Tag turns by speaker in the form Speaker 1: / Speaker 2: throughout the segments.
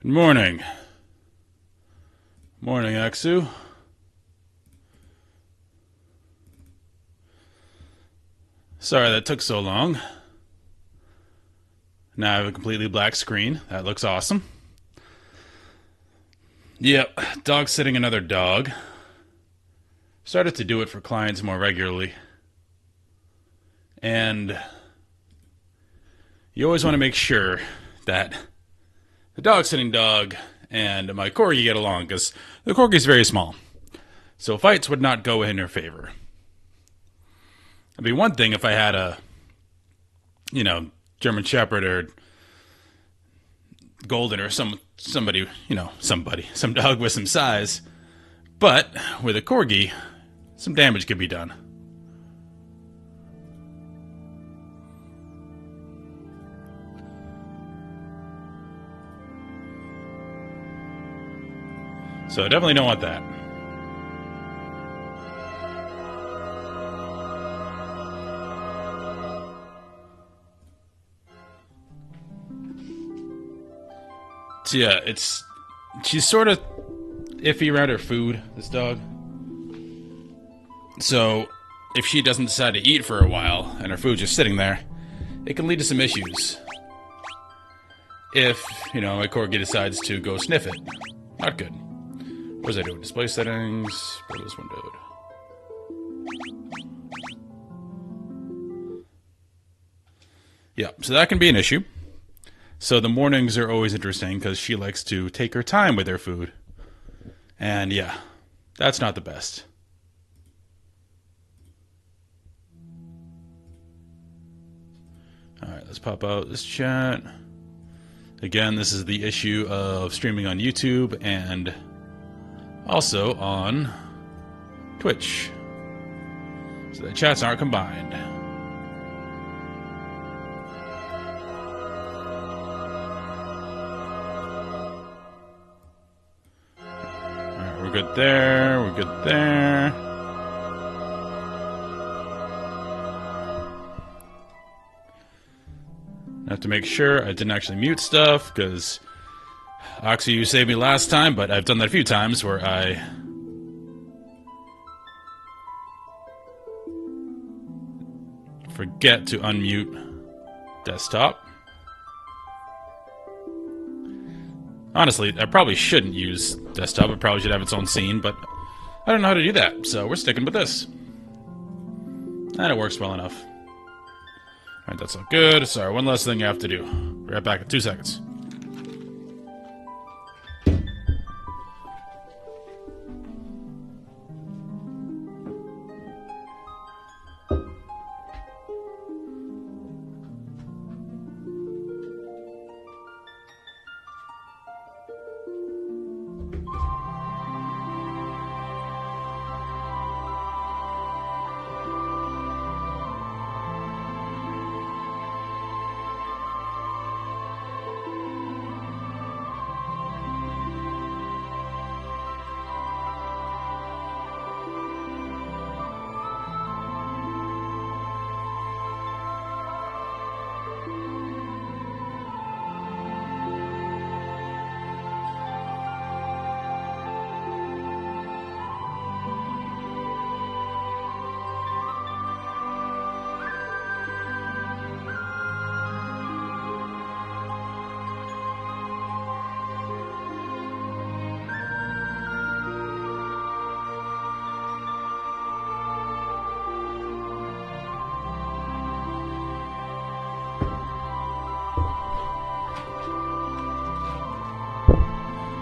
Speaker 1: Good morning. Morning, Aksu. Sorry that took so long. Now I have a completely black screen. That looks awesome. Yep, dog sitting another dog. Started to do it for clients more regularly. And you always want to make sure that the dog sitting dog and my corgi get along, because the corgi is very small. So fights would not go in her favor. It'd be one thing if I had a, German Shepherd or Golden or some dog with some size. But with a corgi, some damage could be done. So I definitely don't want that. So yeah, she's sort of iffy around her food, this dog. So if she doesn't decide to eat for a while and her food's just sitting there, it can lead to some issues. If, my corgi decides to go sniff it. Not good. What does I do? Display settings, this windowed. Yeah, so that can be an issue. So the mornings are always interesting because she likes to take her time with her food. And yeah, that's not the best. Alright, let's pop out this chat. Again, this is the issue of streaming on YouTube and also on Twitch. So the chats aren't combined. Alright, we're good there. We're good there. I have to make sure I didn't actually mute stuff, because Oxy, you saved me last time, but I've done that a few times where I forget to unmute desktop. Honestly, I probably shouldn't use desktop. It probably should have its own scene, but I don't know how to do that, so we're sticking with this. And it works well enough. Alright, that's all good. Sorry, one last thing you have to do. Be right back in 2 seconds.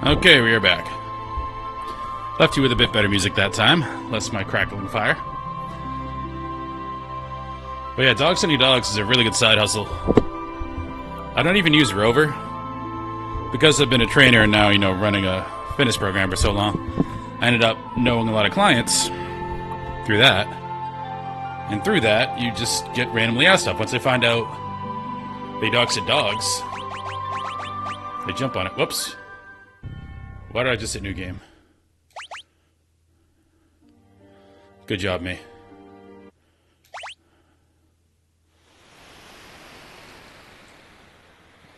Speaker 1: Okay, we are back. Left you with a bit better music that time. Less my crackling fire. But yeah, Dog Sending Dogs is a really good side hustle. I don't even use Rover. Because I've been a trainer and now, running a fitness program for so long, I ended up knowing a lot of clients through that. And through that, you just get randomly asked stuff. Once they find out they dog sit dogs, they jump on it. Whoops. Why did I just hit new game? Good job, me.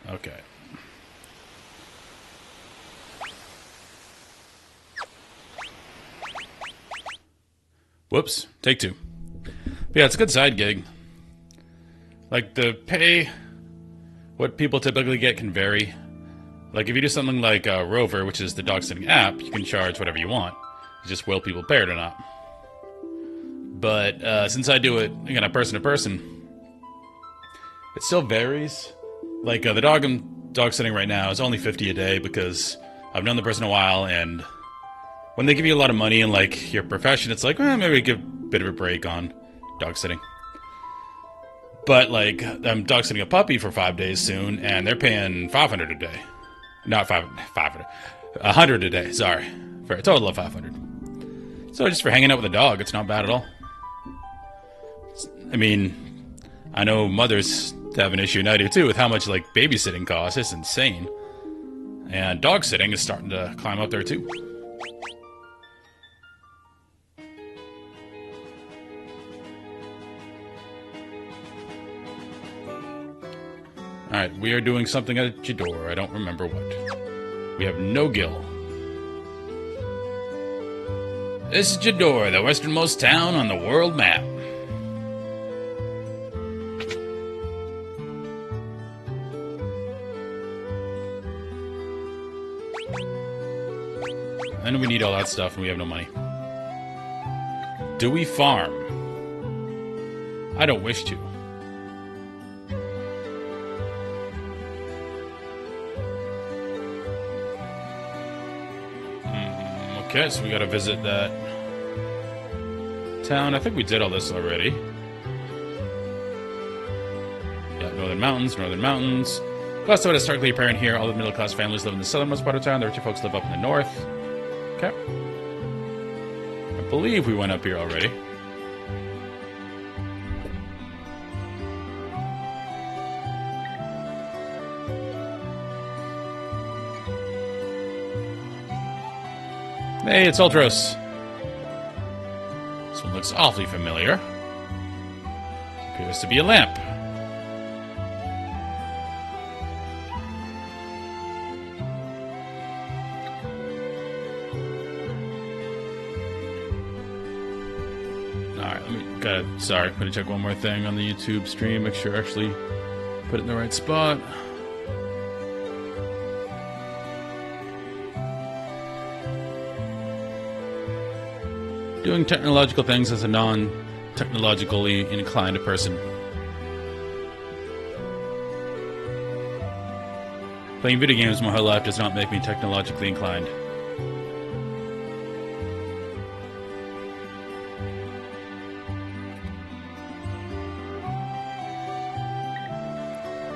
Speaker 1: Okay. Whoops. Take two. But yeah, it's a good side gig. Like, the pay, what people typically get can vary. Like, if you do something like Rover, which is the dog sitting app, you can charge whatever you want. It's just will people pay it or not. But since I do it, again, a person to person, it still varies. Like, the dog I'm dog sitting right now is only $50 a day because I've known the person a while, and when they give you a lot of money in, like, your profession, it's like, maybe give a bit of a break on dog sitting. But, like, I'm dog sitting a puppy for 5 days soon, and they're paying $500 a day. Not 500. 100 a day, sorry. For a total of 500. So just for hanging out with a dog, it's not bad at all. I mean, I know mothers have an issue, and I do too, with how much, like, babysitting costs. It's insane. And dog sitting is starting to climb up there too. Alright, we are doing something at Jador. I don't remember what. We have no gill. This is Jador, the westernmost town on the world map. I know we need all that stuff and we have no money. Do we farm? I don't wish to. Okay, so we gotta visit that town. I think we did all this already. Yeah, Northern Mountains, Northern Mountains. Also, it is starkly apparent here, all the middle-class families live in the southernmost part of town. The richer folks live up in the north. Okay. I believe we went up here already. Hey, it's Ultros. This one looks awfully familiar. Appears to be a lamp. Alright, sorry, I'm gonna check one more thing on the YouTube stream, make sure I actually put it in the right spot. Doing technological things as a non-technologically inclined person. Playing video games my whole life does not make me technologically inclined.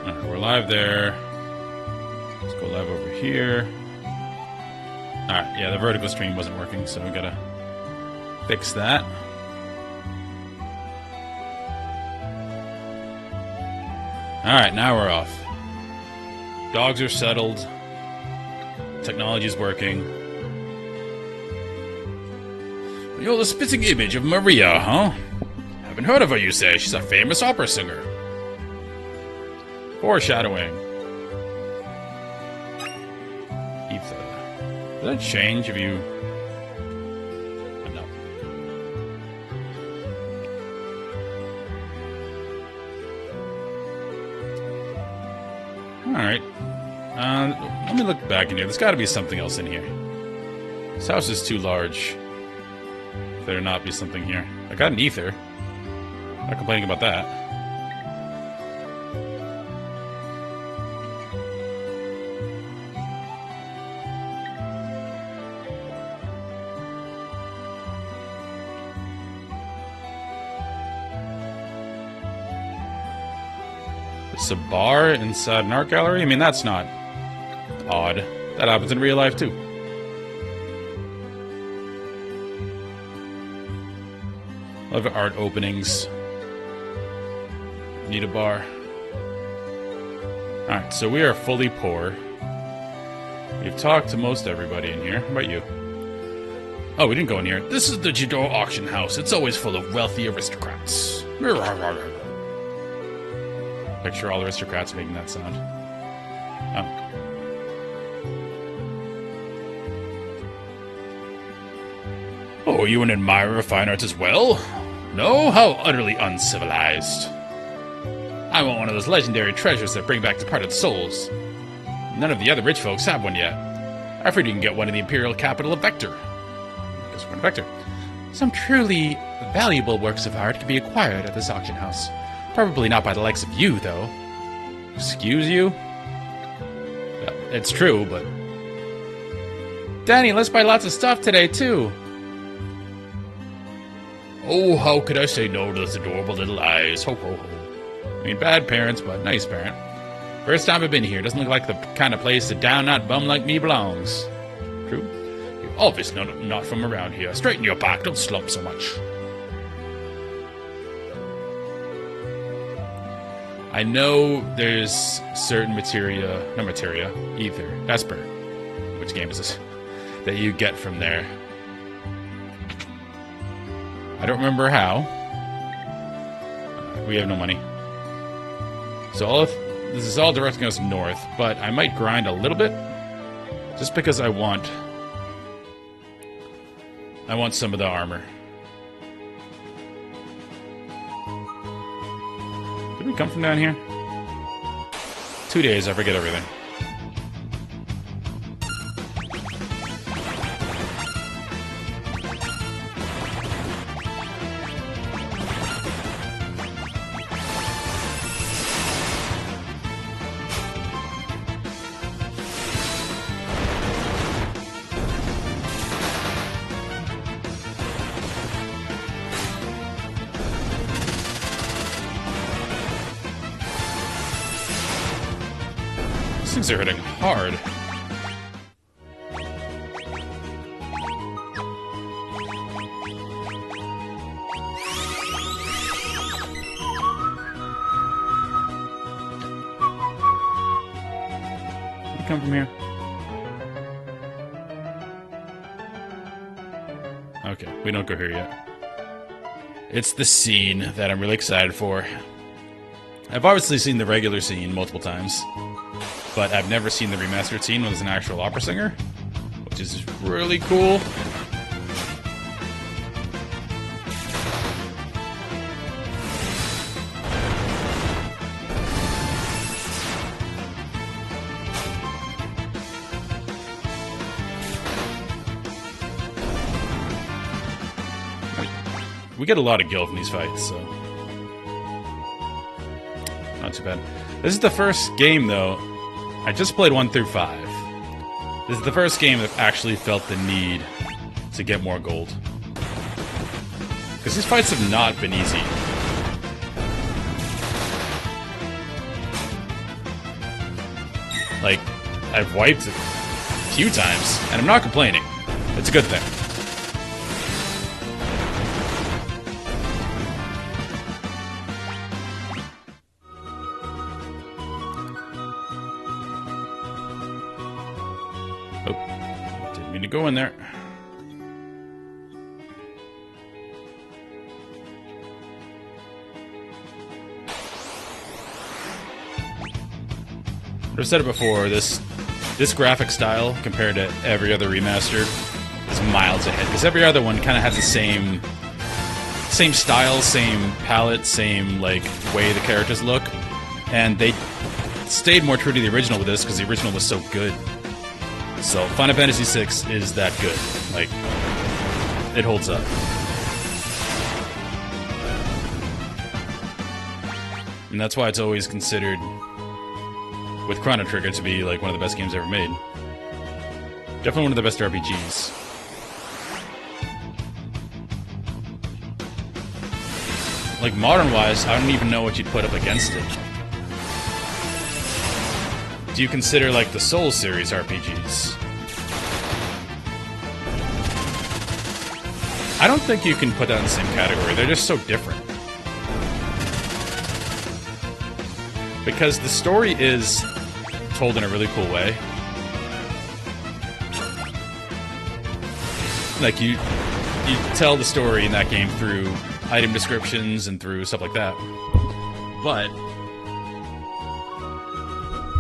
Speaker 1: Alright, we're live there. Let's go live over here. Alright, yeah, the vertical stream wasn't working, so we gotta fix that. Alright, now we're off. Dogs are settled. Technology's working. You're the spitting image of Maria, huh? Haven't heard of her, you say. She's a famous opera singer. Foreshadowing. Ether. Does that change if you... Alright. Let me look back in here. There's got to be something else in here. This house is too large. There not be something here. I got an ether. Not complaining about that. It's a bar inside an art gallery? I mean, that's not odd. That happens in real life, too. Love art openings. Need a bar. Alright, so we are fully poor. We've talked to most everybody in here. How about you? Oh, we didn't go in here. This is the Jador auction house. It's always full of wealthy aristocrats. Picture all aristocrats making that sound. Oh. Oh, are you an admirer of fine arts as well? No? How utterly uncivilized. I want one of those legendary treasures that bring back departed souls. None of the other rich folks have one yet. I heard you can get one in the imperial capital of Vector. Guess we're in Vector. Some truly valuable works of art can be acquired at this auction house. Probably not by the likes of you, though. Excuse you? Well, it's true, but... Danny, let's buy lots of stuff today, too. Oh, how could I say no to those adorable little eyes? Ho, ho, ho. I mean, bad parents, but nice parent. First time I've been here. Doesn't look like the kind of place a down-out bum like me belongs. True. You're obviously not from around here. Straighten your back. Don't slump so much. I know there's certain ether, Vesper. Which game is this? That you get from there. I don't remember how. We have no money. So this is all directing us north, but I might grind a little bit. Just because I want some of the armor. Did we come from down here? 2 days, I forget everything. These things are hitting hard. You come from here? Okay, we don't go here yet. It's the scene that I'm really excited for. I've obviously seen the regular scene multiple times, but I've never seen the remastered scene when there's an actual opera singer, which is really cool. We get a lot of gil from these fights, so not too bad. This is the first game, though. I just played 1 through 5. This is the first game that actually felt the need to get more gold. Because these fights have not been easy. Like, I've wiped a few times, and I'm not complaining. It's a good thing. Oh, didn't mean to go in there. I've said it before, this graphic style compared to every other remaster is miles ahead. Because every other one kind of has the same style, same palette, same like way the characters look, and they stayed more true to the original with this because the original was so good. So Final Fantasy VI is that good. Like, it holds up. And that's why it's always considered, with Chrono Trigger, to be like one of the best games ever made. Definitely one of the best RPGs. Like, modern-wise, I don't even know what you'd put up against it. Do you consider, like, the Souls series RPGs? I don't think you can put that in the same category. They're just so different. Because the story is told in a really cool way. Like, you tell the story in that game through item descriptions and through stuff like that. But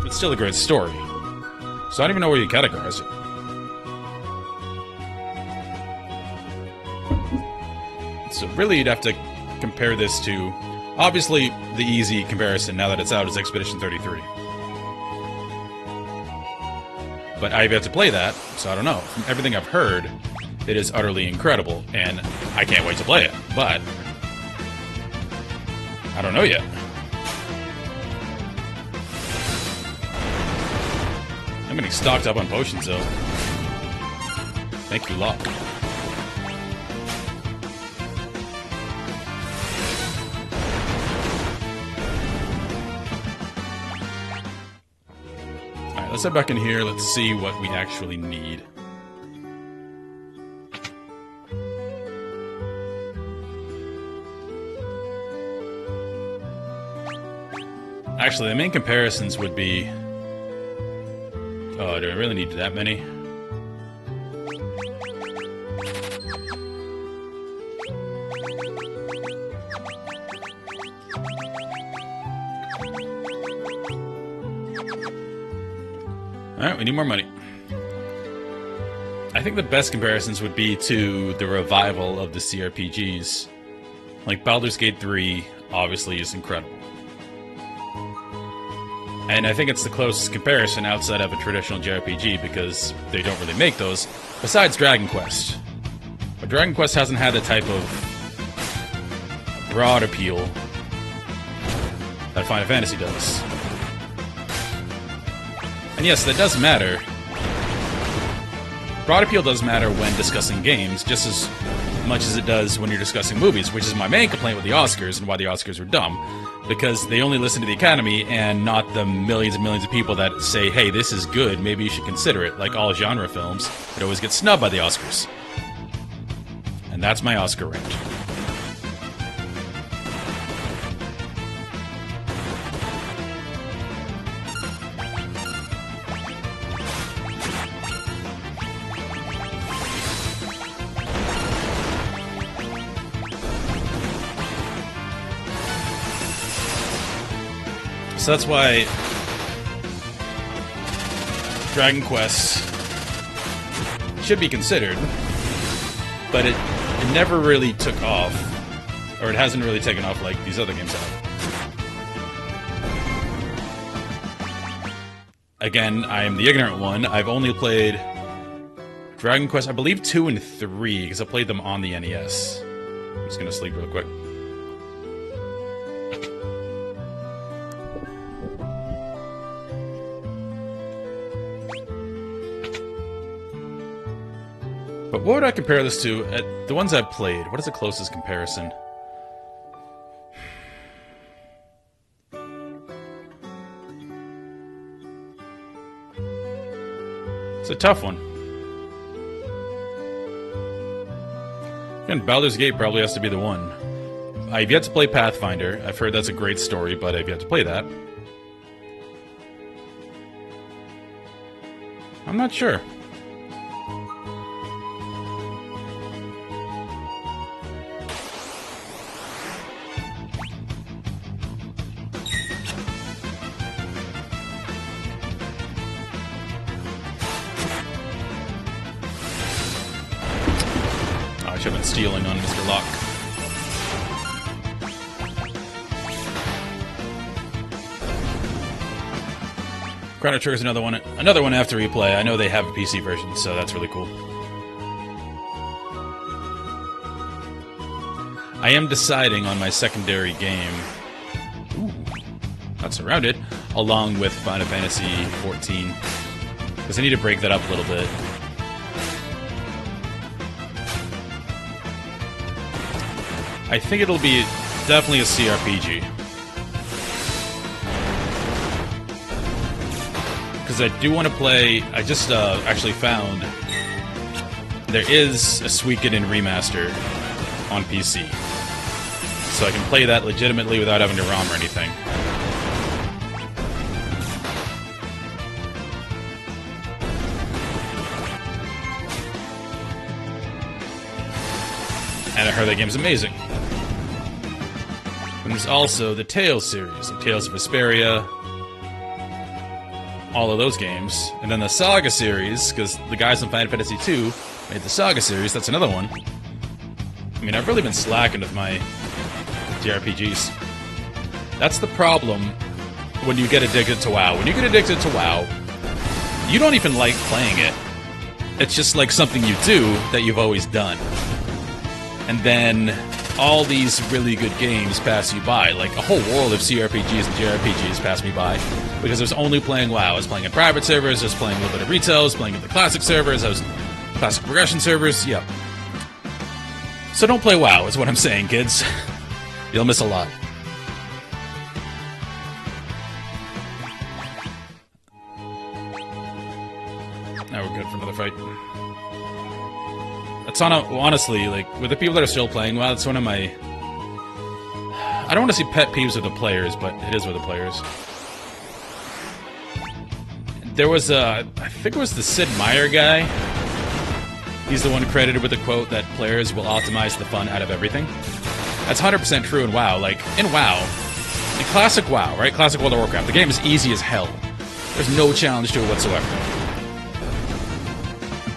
Speaker 1: it's still a great story. So I don't even know where you categorize it. So really, you'd have to compare this to... Obviously, the easy comparison, now that it's out, is Expedition 33. But I've yet to play that, so I don't know. From everything I've heard, it is utterly incredible, and I can't wait to play it. But I don't know yet. I'm getting stocked up on potions, though. Thank you, luck. Alright, let's head back in here. Let's see what we actually need. Actually, the main comparisons would be... Oh, do I really need that many? Alright, we need more money. I think the best comparisons would be to the revival of the CRPGs. Like, Baldur's Gate 3 obviously is incredible. And I think it's the closest comparison outside of a traditional JRPG because they don't really make those, besides Dragon Quest. But Dragon Quest hasn't had the type of broad appeal that Final Fantasy does. And yes, that does matter. Broad appeal does matter when discussing games, just as much as it does when you're discussing movies, which is my main complaint with the Oscars and why the Oscars were dumb. Because they only listen to the Academy and not the millions and millions of people that say, hey, this is good, maybe you should consider it. Like all genre films, it always gets snubbed by the Oscars. And that's my Oscar rant. So that's why Dragon Quest should be considered, but it never really took off, or it hasn't really taken off like these other games have. Again, I am the ignorant one. I've only played Dragon Quest, I believe 2 and 3, because I played them on the NES. I'm just gonna sleep real quick. But what would I compare this to? At the ones I've played, what is the closest comparison? It's a tough one. Again, Baldur's Gate probably has to be the one. I've yet to play Pathfinder. I've heard that's a great story, but I've yet to play that. I'm not sure. I should have been stealing on Mr. Locke. Chrono Trigger's another one I have to replay. I know they have a PC version, so that's really cool. I am deciding on my secondary game. Ooh, not surrounded, along with Final Fantasy XIV, because I need to break that up a little bit. I think it'll be definitely a CRPG. Because I do want to play... I just actually found there is a Suikoden remaster on PC. So I can play that legitimately without having to ROM or anything. And I heard that game's amazing. And there's also the Tales series, like Tales of Vesperia, all of those games. And then the Saga series, because the guys in Final Fantasy II made the Saga series, that's another one. I mean, I've really been slacking with my JRPGs. That's the problem when you get addicted to WoW. When you get addicted to WoW, you don't even like playing it. It's just like something you do that you've always done. And then all these really good games pass you by. Like a whole world of CRPGs and JRPGs pass me by because I was only playing WoW. I was playing in private servers, I was playing a little bit of retail, I was playing in the classic servers, I was classic progression servers, yep. So don't play WoW is what I'm saying, kids. You'll miss a lot. Now we're good for another fight. That's honestly, like, with the people that are still playing WoW, it's one of my... I don't want to see pet peeves with the players, but it is with the players. There was I think it was the Sid Meier guy. He's the one credited with the quote that players will optimize the fun out of everything. That's 100% true in WoW. Like, in WoW, in classic WoW, right? Classic World of Warcraft, the game is easy as hell. There's no challenge to it whatsoever.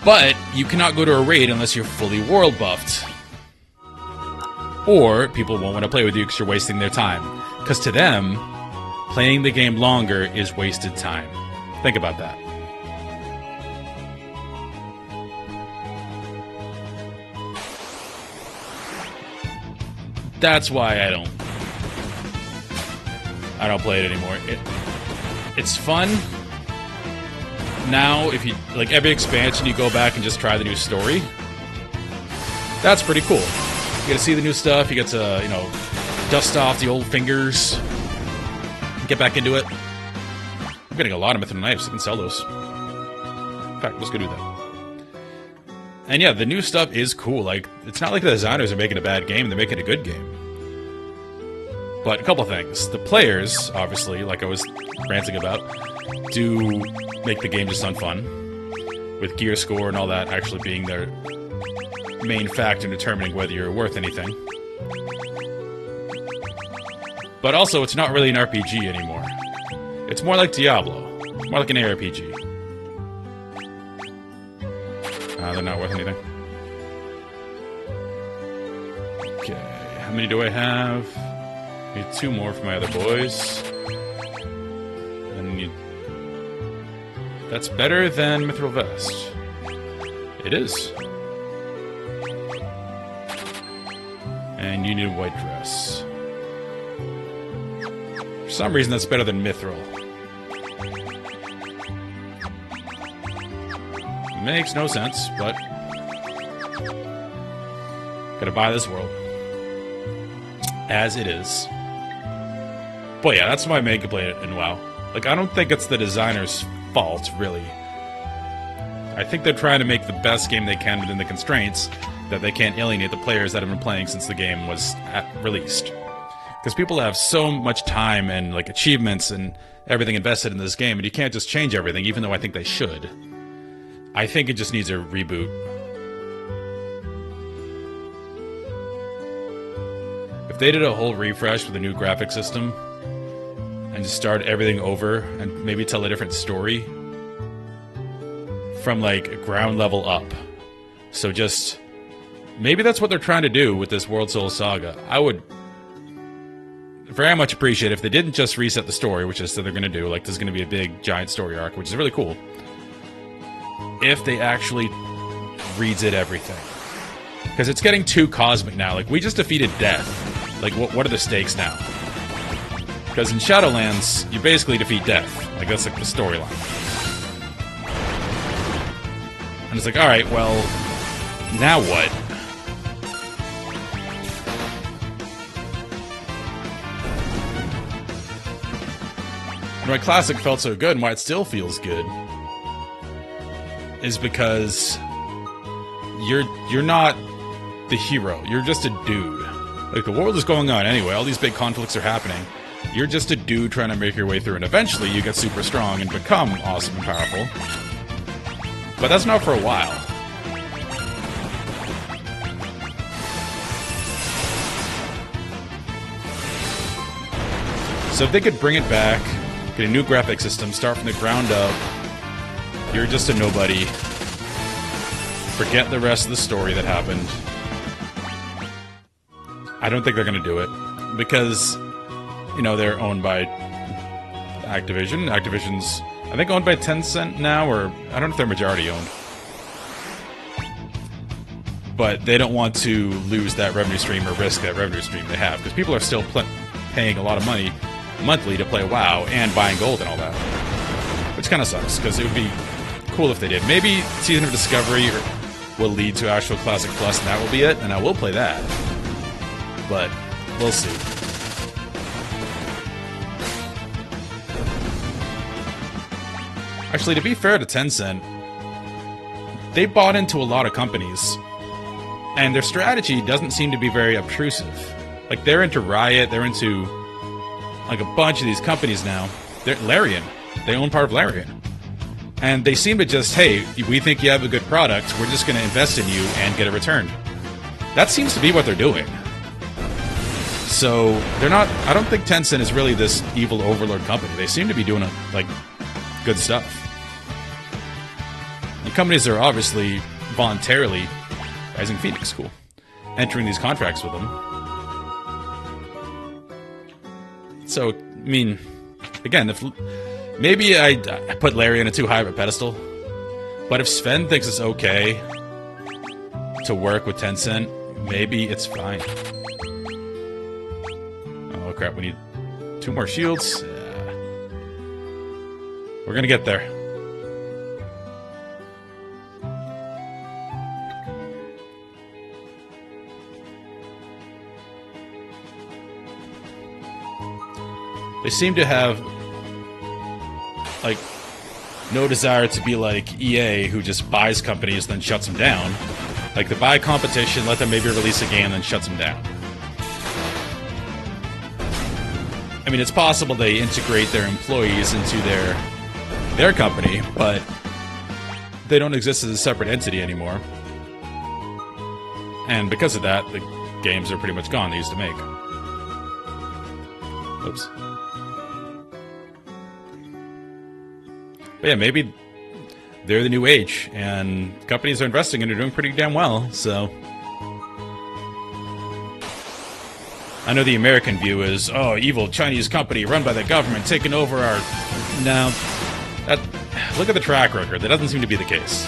Speaker 1: But you cannot go to a raid unless you're fully world buffed. Or people won't want to play with you because you're wasting their time. Because to them, playing the game longer is wasted time. Think about that. That's why I don't play it anymore. It's fun. Now, if you, like, every expansion, you go back and just try the new story. That's pretty cool. You get to see the new stuff, you get to, you know, dust off the old fingers, get back into it. I'm getting a lot of mithril knives, I can sell those. In fact, let's go do that. And yeah, the new stuff is cool. Like, it's not like the designers are making a bad game, they're making a good game. But a couple things. The players, obviously, like I was ranting about, do make the game just unfun, with gear score and all that actually being their main factor in determining whether you're worth anything. But also, it's not really an RPG anymore. It's more like Diablo, more like an ARPG. They're not worth anything. Okay, how many do I have? Need 2 more for my other boys. And need... That's better than Mithril Vest. It is. And you need a white dress. For some reason, that's better than Mithril. Makes no sense, but... Gotta buy this world. As it is. But yeah, that's my main complaint in WoW. Like, I don't think it's the designer's fault, really. I think they're trying to make the best game they can within the constraints that they can't alienate the players that have been playing since the game was released. Because people have so much time and, like, achievements and everything invested in this game, and you can't just change everything, even though I think they should. I think it just needs a reboot. If they did a whole refresh with a new graphic system, and just start everything over, and maybe tell a different story, from, like, ground level up. So just... Maybe that's what they're trying to do with this World Soul Saga. I would very much appreciate it if they didn't just reset the story, which is what they're going to do. Like, there's going to be a big, giant story arc, which is really cool. If they actually redid everything. Because it's getting too cosmic now. Like, we just defeated death. Like, what are the stakes now? Because in Shadowlands, you basically defeat death. Like, that's like the storyline. And it's like, alright, well, now what? And why Classic felt so good, and why it still feels good, is because you're not the hero. You're just a dude. Like, the world is going on anyway. All these big conflicts are happening. You're just a dude trying to make your way through, and eventually you get super strong and become awesome and powerful. But that's not for a while. So if they could bring it back, get a new graphic system, start from the ground up, you're just a nobody. Forget the rest of the story that happened. I don't think they're going to do it because, you know, they're owned by Activision. Activision's, I think, owned by Tencent now, or I don't know if they're majority owned. But they don't want to lose that revenue stream or risk that revenue stream they have, because people are still paying a lot of money monthly to play WoW and buying gold and all that. Which kind of sucks, because it would be cool if they did. Maybe Season of Discovery will lead to actual Classic Plus, and that will be it, and I will play that. But we'll see. Actually, to be fair to Tencent, they bought into a lot of companies, and their strategy doesn't seem to be very obtrusive. Like, they're into Riot, they're into, like, a bunch of these companies now. They're Larian. They own part of Larian. And they seem to just, hey, we think you have a good product, we're just going to invest in you and get a return. That seems to be what they're doing. So, they're not, I don't think Tencent is really this evil overlord company. They seem to be doing, like, good stuff. The companies are obviously voluntarily, Rising Phoenix, cool, entering these contracts with them. So, I mean, again, if maybe I put Larian too high of a pedestal, but if Sven thinks it's okay to work with Tencent, maybe it's fine. Oh crap, we need 2 more shields. We're gonna get there. They seem to have, like, no desire to be like EA, who just buys companies then shuts them down. Like, they buy competition, let them maybe release a game, then shuts them down. I mean, it's possible they integrate their employees into their company, but they don't exist as a separate entity anymore. And because of that, the games are pretty much gone they used to make. Oops. But yeah, maybe they're the new age, and companies are investing and they're doing pretty damn well, so... I know the American view is, oh, evil Chinese company run by the government taking over our... No. Look at the track record. That doesn't seem to be the case.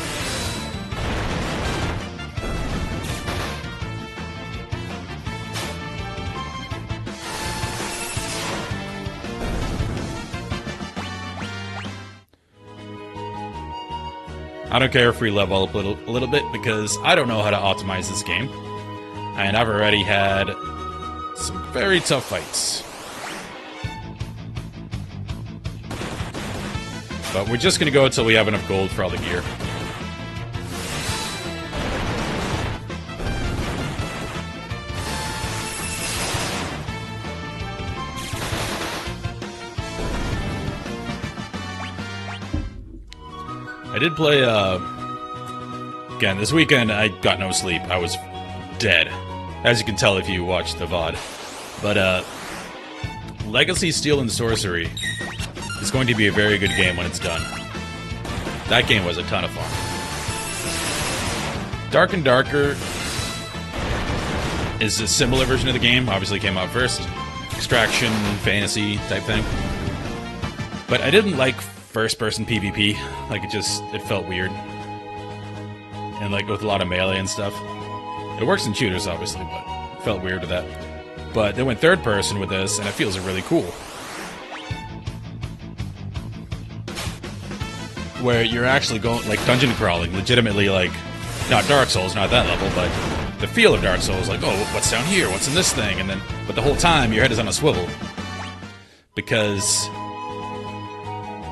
Speaker 1: I don't care if we level up a little bit, because I don't know how to optimize this game. And I've already had some very tough fights. But we're just going to go until we have enough gold for all the gear. I did play, again, this weekend I got no sleep. I was dead, as you can tell if you watch the VOD. But, Legacy Steel and Sorcery is going to be a very good game when it's done. That game was a ton of fun. Dark and Darker is a similar version of the game, obviously came out first. Extraction, fantasy type thing. But I didn't like first-person PvP. Like, it felt weird. And, like, with a lot of melee and stuff. It works in shooters, obviously, but it felt weird with that. But they went third-person with this, and it feels really cool. Where you're actually going, like, dungeon crawling, legitimately, like, not Dark Souls, not that level, but the feel of Dark Souls, like, oh, what's down here? What's in this thing? And then, but the whole time, your head is on a swivel. Because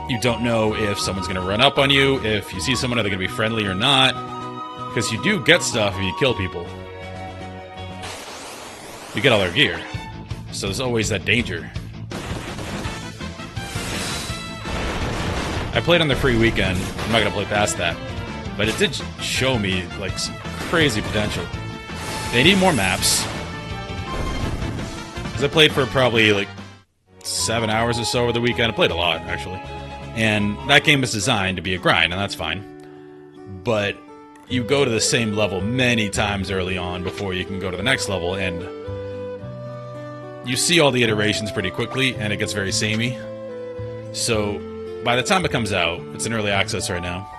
Speaker 1: you don't know if someone's going to run up on you, if you see someone, are they going to be friendly or not. Because you do get stuff if you kill people. You get all their gear. So there's always that danger. I played on the free weekend. I'm not going to play past that. But it did show me, like, some crazy potential. They need more maps. Because I played for probably, like, 7 hours or so over the weekend. I played a lot, actually. And that game is designed to be a grind, and that's fine. But you go to the same level many times early on before you can go to the next level, and you see all the iterations pretty quickly, and it gets very samey. So by the time it comes out, it's in early access right now.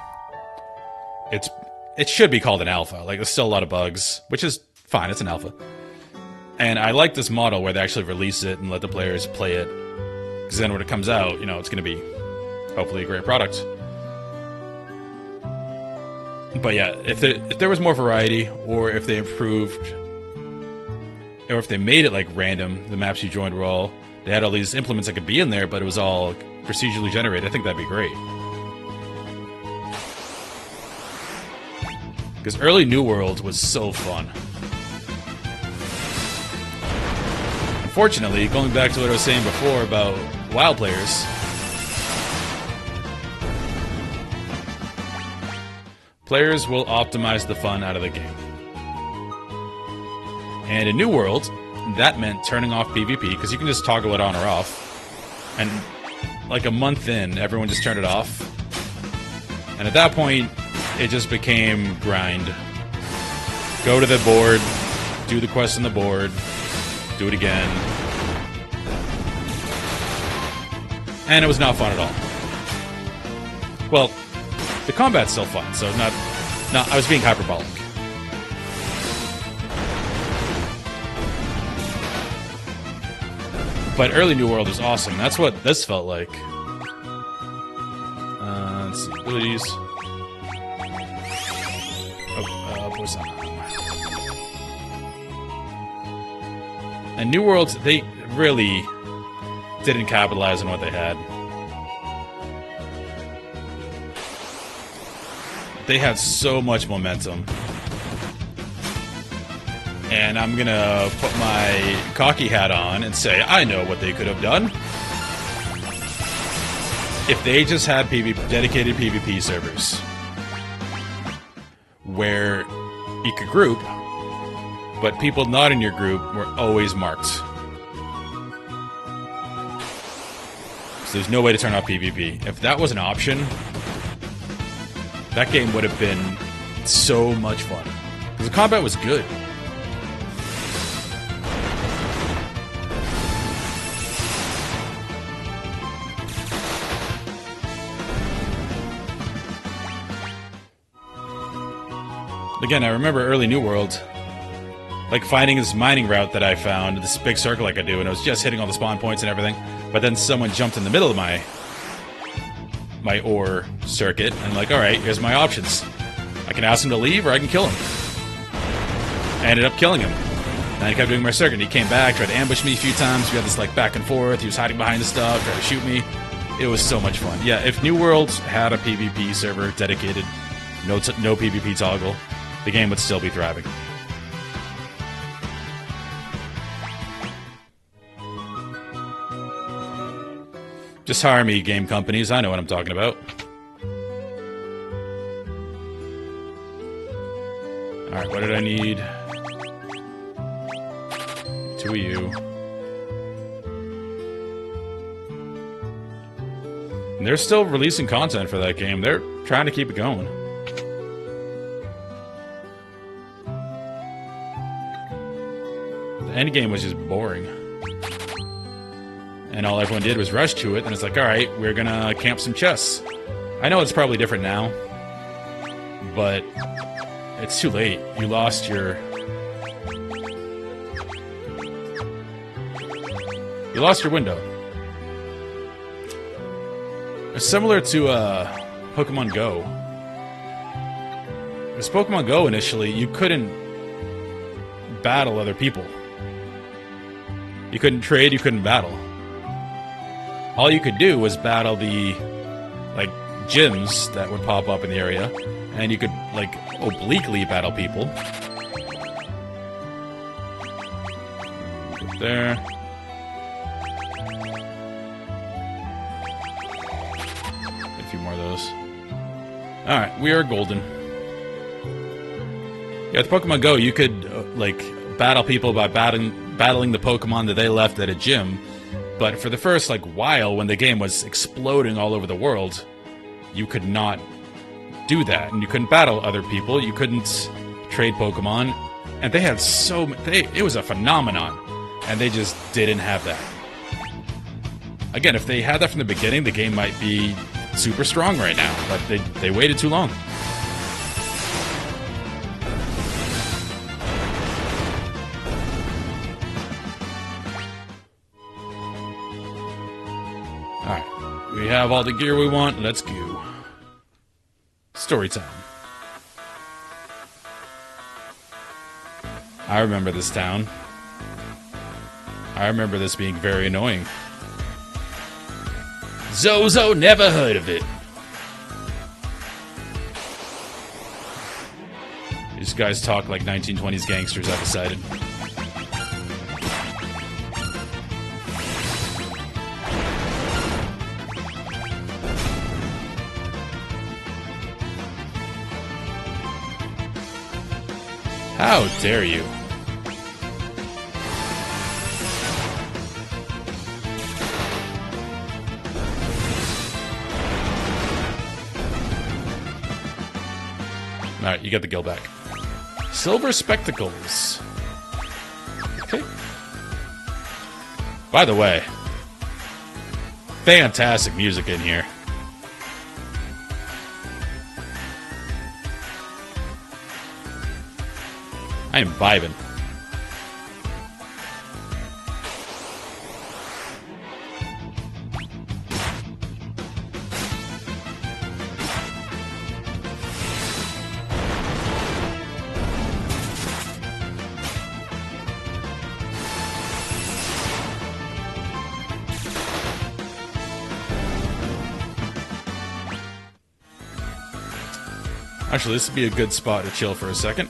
Speaker 1: It should be called an alpha. Like, there's still a lot of bugs, which is fine. It's an alpha. And I like this model where they actually release it and let the players play it. Because then when it comes out, you know, it's going to be hopefully a great product. But yeah, if there was more variety, or if they improved, or if they made it like random, the maps you joined were all, they had all these implements that could be in there, but it was all procedurally generated, I think that'd be great. Because early New World was so fun. Unfortunately, going back to what I was saying before about WoW players, players will optimize the fun out of the game. And in New World, that meant turning off PvP, because you can just toggle it on or off. And like a month in, everyone just turned it off. And at that point, it just became grind. Go to the board, do the quest on the board, do it again. And it was not fun at all. Well, the combat's still fun, so not I was being hyperbolic. But early New World was awesome. That's what this felt like. Let's see, abilities. What's that? And New World, they really didn't capitalize on what they had. They had so much momentum. And I'm gonna put my cocky hat on and say, I know what they could have done. If they just had dedicated PvP servers where you could group, but people not in your group were always marked. So there's no way to turn off PvP. If that was an option, that game would have been so much fun. Because the combat was good. Again, I remember early New World, like finding this mining route that I found, this big circle like I do, and I was just hitting all the spawn points and everything, but then someone jumped in the middle of my ore circuit, and like, alright, here's my options. I can ask him to leave, or I can kill him. I ended up killing him. And I kept doing my circuit, and he came back, tried to ambush me a few times, we had this like back and forth, he was hiding behind the stuff, tried to shoot me. It was so much fun. Yeah, if New World had a PvP server dedicated, no PvP toggle, the game would still be thriving. Just hire me, game companies. I know what I'm talking about. Alright, what did I need? 2 of you. And they're still releasing content for that game. They're trying to keep it going. The endgame was just boring. And all everyone did was rush to it, and it's like, alright, we're gonna camp some chests. I know it's probably different now, but it's too late. You lost your... You lost your window. It's similar to Pokemon Go. With Pokemon Go initially, you couldn't battle other people. You couldn't trade, you couldn't battle. All you could do was battle the, like, gyms that would pop up in the area, and you could, like, obliquely battle people. Get there. A few more of those. Alright, we are golden. Yeah, with Pokemon Go, you could, like, battle people by battling the Pokemon that they left at a gym. But for the first, like, while, when the game was exploding all over the world, you could not do that. And you couldn't battle other people. You couldn't trade Pokemon. And they had it was a phenomenon. And they just didn't have that. Again, if they had that from the beginning, the game might be super strong right now. But they waited too long. Alright. We have all the gear we want. Let's go. Story time. I remember this town. I remember this being very annoying. Zozo, never heard of it. These guys talk like 1920s gangsters I've decided. How dare you? Alright, you get the guild back. Silver spectacles. Okay. By the way, fantastic music in here. I am vibing. Actually, this would be a good spot to chill for a second.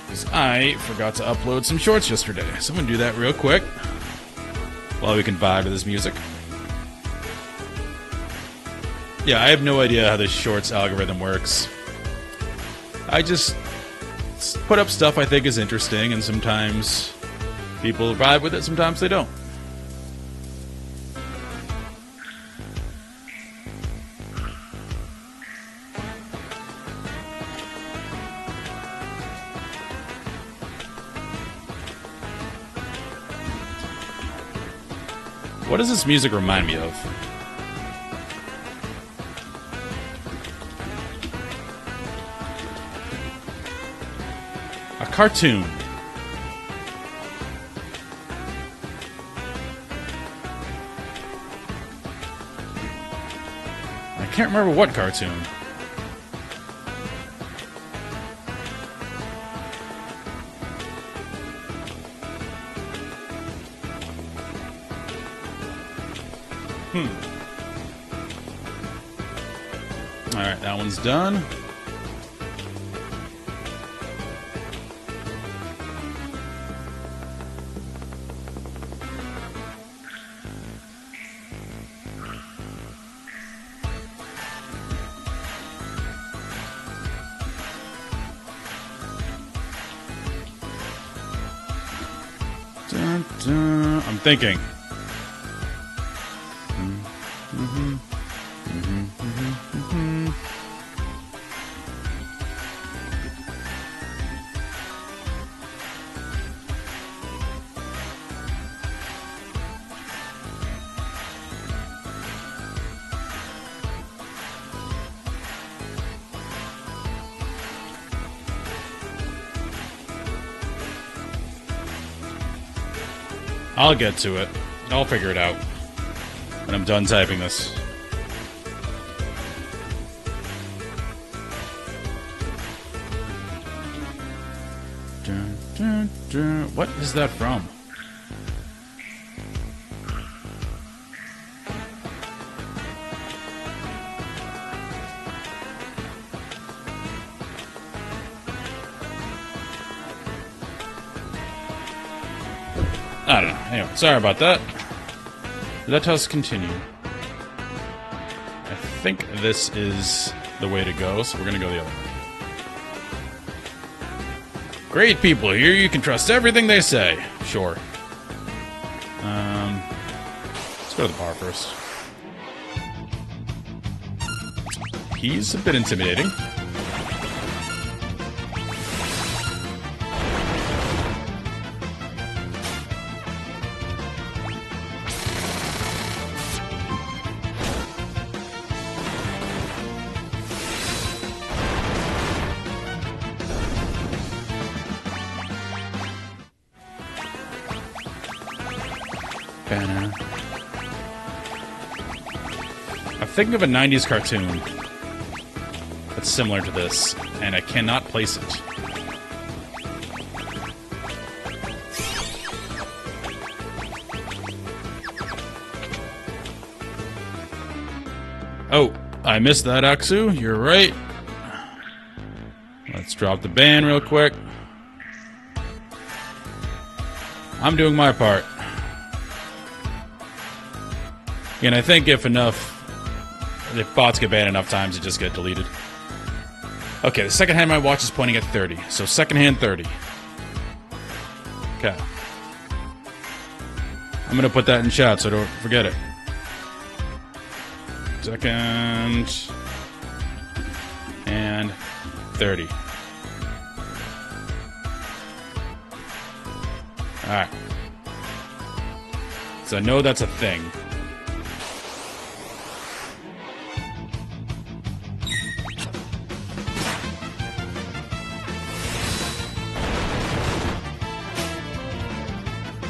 Speaker 1: Because I forgot to upload some shorts yesterday. So I'm going to do that real quick. While we can vibe to this music. Yeah, I have no idea how this shorts algorithm works. I just put up stuff I think is interesting, and sometimes people vibe with it, sometimes they don't. What does this music remind me of? A cartoon. I can't remember what cartoon. Alright, that one's done. Dun, dun. I'm thinking. I'll get to it. I'll figure it out when I'm done typing this. Dun, dun, dun. What is that from? I don't know. Anyway, sorry about that. Let us continue. I think this is the way to go, so we're gonna go the other way. Great people here, you can trust everything they say. Sure. Let's go to the bar first. He's a bit intimidating. Banner. I'm thinking of a 90s cartoon that's similar to this, and I cannot place it. Oh, I missed that, Aksu. You're right. Let's drop the ban real quick. I'm doing my part. And I think if bots get banned enough times, they just get deleted. Okay, the second hand of my watch is pointing at 30. So second hand 30. Okay. I'm going to put that in chat so don't forget it. Second and 30. Alright. So I know that's a thing.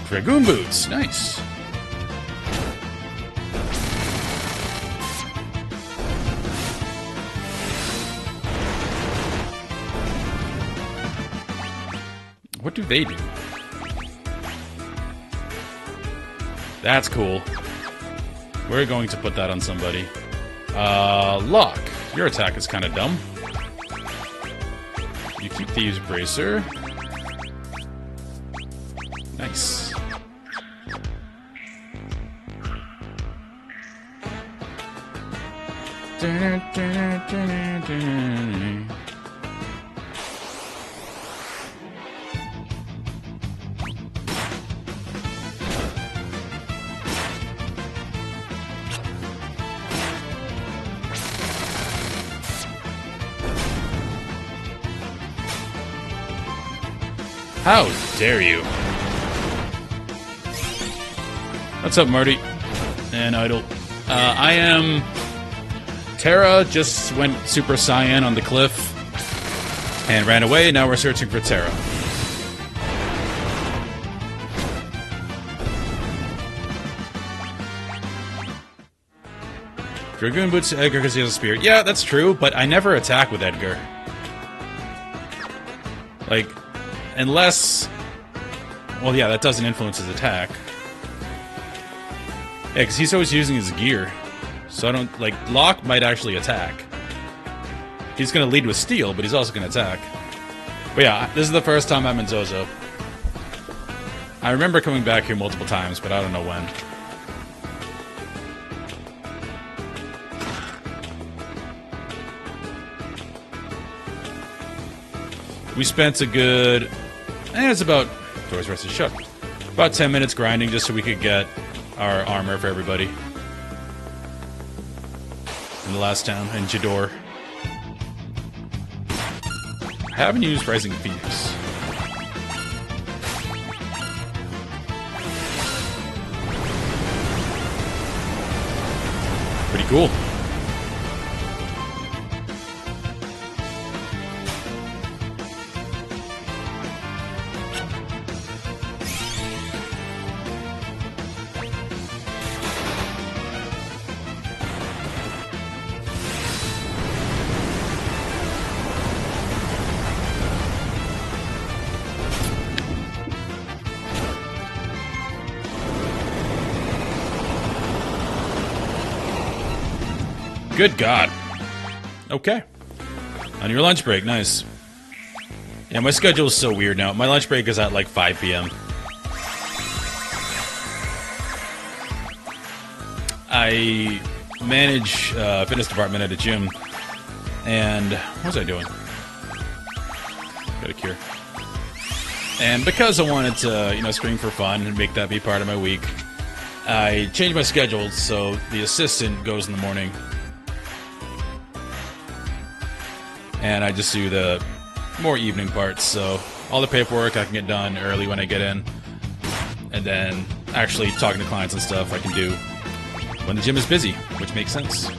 Speaker 1: Dragoon boots, nice. What do they do? That's cool. We're going to put that on somebody. Lock. Your attack is kind of dumb. You keep the use bracer. Nice. How dare you? What's up, Marty? And Idle. I am... Terra just went Super Saiyan on the cliff and ran away. Now we're searching for Terra. Dragoon boots to Edgar because he has a spear. Yeah, that's true, but I never attack with Edgar. Like, unless... Well, yeah, that doesn't influence his attack. Yeah, because he's always using his gear. So I don't... Like, Locke might actually attack. He's going to lead with steel, but he's also going to attack. But yeah, this is the first time I'm in Zozo. I remember coming back here multiple times, but I don't know when. We spent a good... it's about... Doors rest is shut. About 10 minutes grinding just so we could get our armor for everybody. In the last town, in Jador. I haven't used Rising Phoenix. Pretty cool. Good God. Okay. On your lunch break, nice. Yeah, my schedule is so weird now. My lunch break is at like 5 p.m. I manage fitness department at a gym. And what was I doing? Got a cure. And because I wanted to, stream for fun and make that be part of my week, I changed my schedule so the assistant goes in the morning. And I just do the more evening parts, so all the paperwork I can get done early when I get in. And then actually talking to clients and stuff I can do when the gym is busy, which makes sense.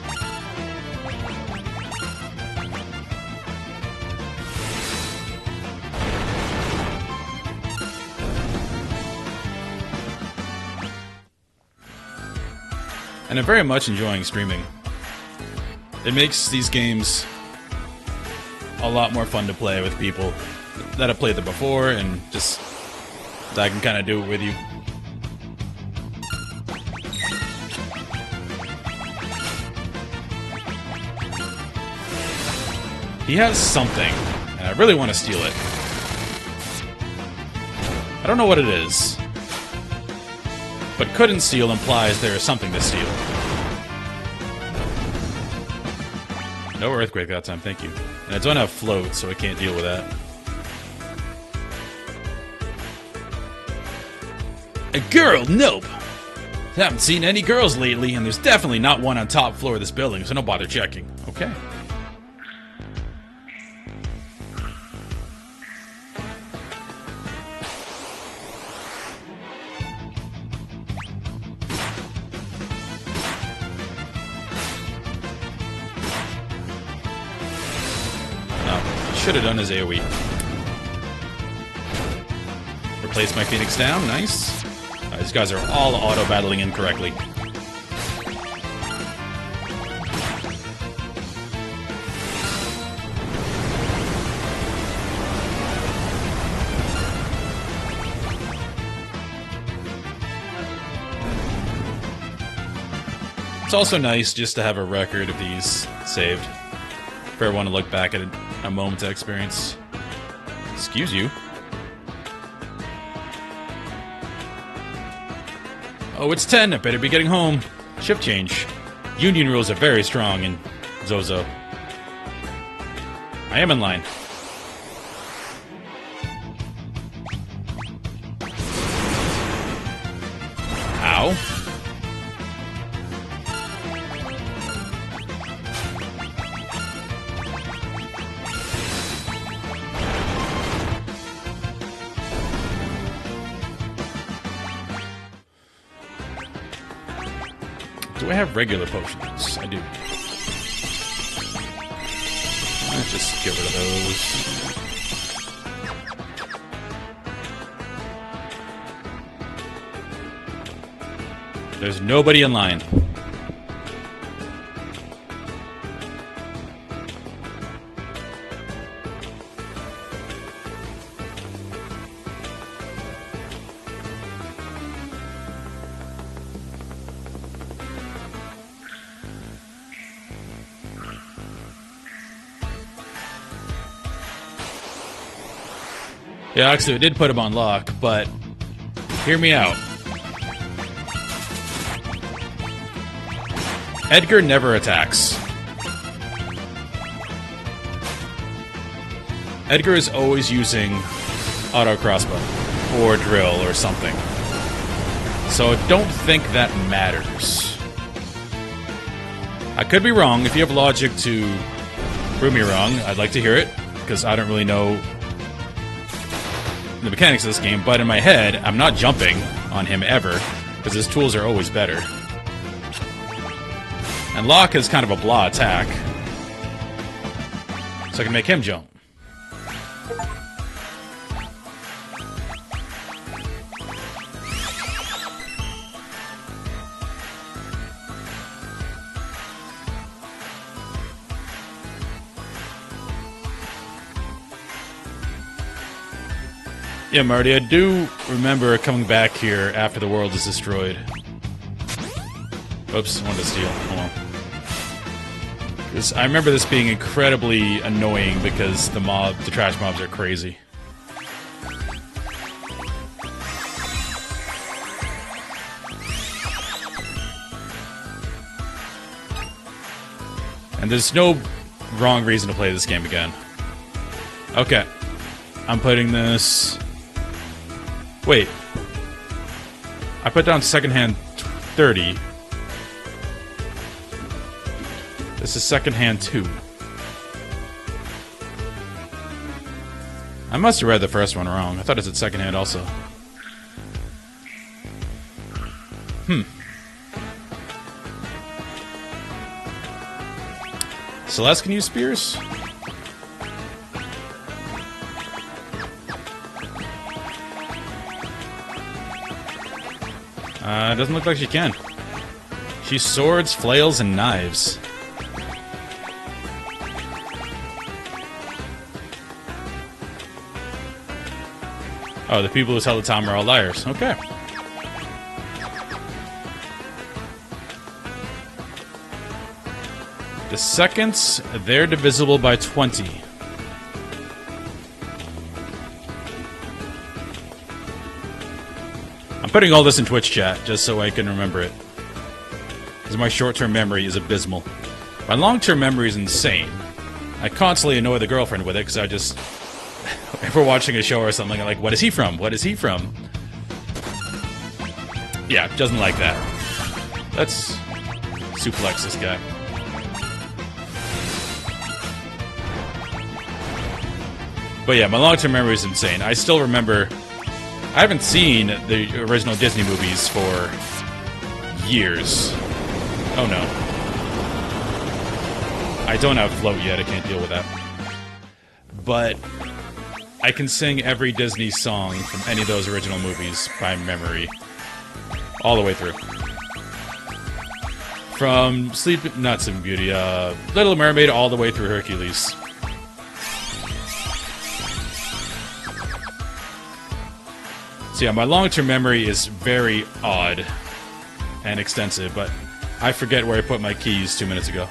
Speaker 1: And I'm very much enjoying streaming. It makes these games a lot more fun to play with people that have played them before, and just that I can kind of do it with you. He has something, and I really want to steal it. I don't know what it is, but couldn't steal implies there is something to steal. No earthquake that time, thank you. And I don't have float, so I can't deal with that. A girl? Nope. Haven't seen any girls lately, and there's definitely not one on top floor of this building, so don't bother checking. Okay. Should have done his AoE. Replace my Phoenix down, nice. These guys are all auto-battling incorrectly. It's also nice just to have a record of these saved. If I want to look back at a moment's experience. Excuse you. Oh, it's 10. I better be getting home. Shift change. Union rules are very strong in Zozo. I am in line. Ow. Do I have regular potions? I do. Let's just get rid of those. There's nobody in line. Yeah, actually, I did put him on lock, but hear me out. Edgar never attacks. Edgar is always using auto crossbow or drill or something. So I don't think that matters. I could be wrong. If you have logic to prove me wrong, I'd like to hear it, because I don't really know the mechanics of this game, but in my head, I'm not jumping on him ever, because his tools are always better. And lock is kind of a blah attack, so I can make him jump. Yeah, Marty, I do remember coming back here after the world is destroyed. Oops, wanted to steal. Hold on. I remember this being incredibly annoying because the trash mobs are crazy. And there's no wrong reason to play this game again. Okay. I'm putting this... Wait. I put down secondhand 30. This is secondhand 2. I must have read the first one wrong. I thought it said secondhand also. Celeste can use spears? Doesn't look like she can. She's swords, flails, and knives. Oh, the people who tell the time are all liars. Okay. The seconds, they're divisible by 20. I'm putting all this in Twitch chat just so I can remember it. Because my short-term memory is abysmal. My long-term memory is insane. I constantly annoy the girlfriend with it because I just... if we're watching a show or something, I'm like, what is he from? What is he from? Yeah, doesn't like that. Let's suplex this guy. But yeah, my long-term memory is insane. I still remember... I haven't seen the original Disney movies for years. Oh no. I don't have float yet, I can't deal with that. But I can sing every Disney song from any of those original movies by memory. All the way through. From not Sleeping Beauty, Little Mermaid all the way through Hercules. So yeah, my long-term memory is very odd and extensive, but I forget where I put my keys 2 minutes ago.